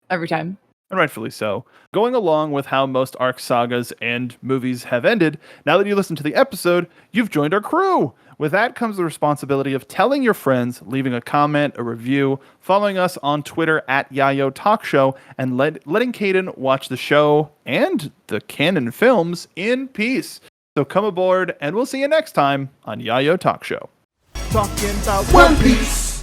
Every time. And rightfully so. Going along with how most arc sagas and movies have ended, now that you listen to the episode, you've joined our crew. With that comes the responsibility of telling your friends, leaving a comment, a review, following us on Twitter at Yayo Talk Show, and letting Caden watch the show and the canon films in peace. So come aboard, and we'll see you next time on Yayo Talk Show. Talking about One Piece.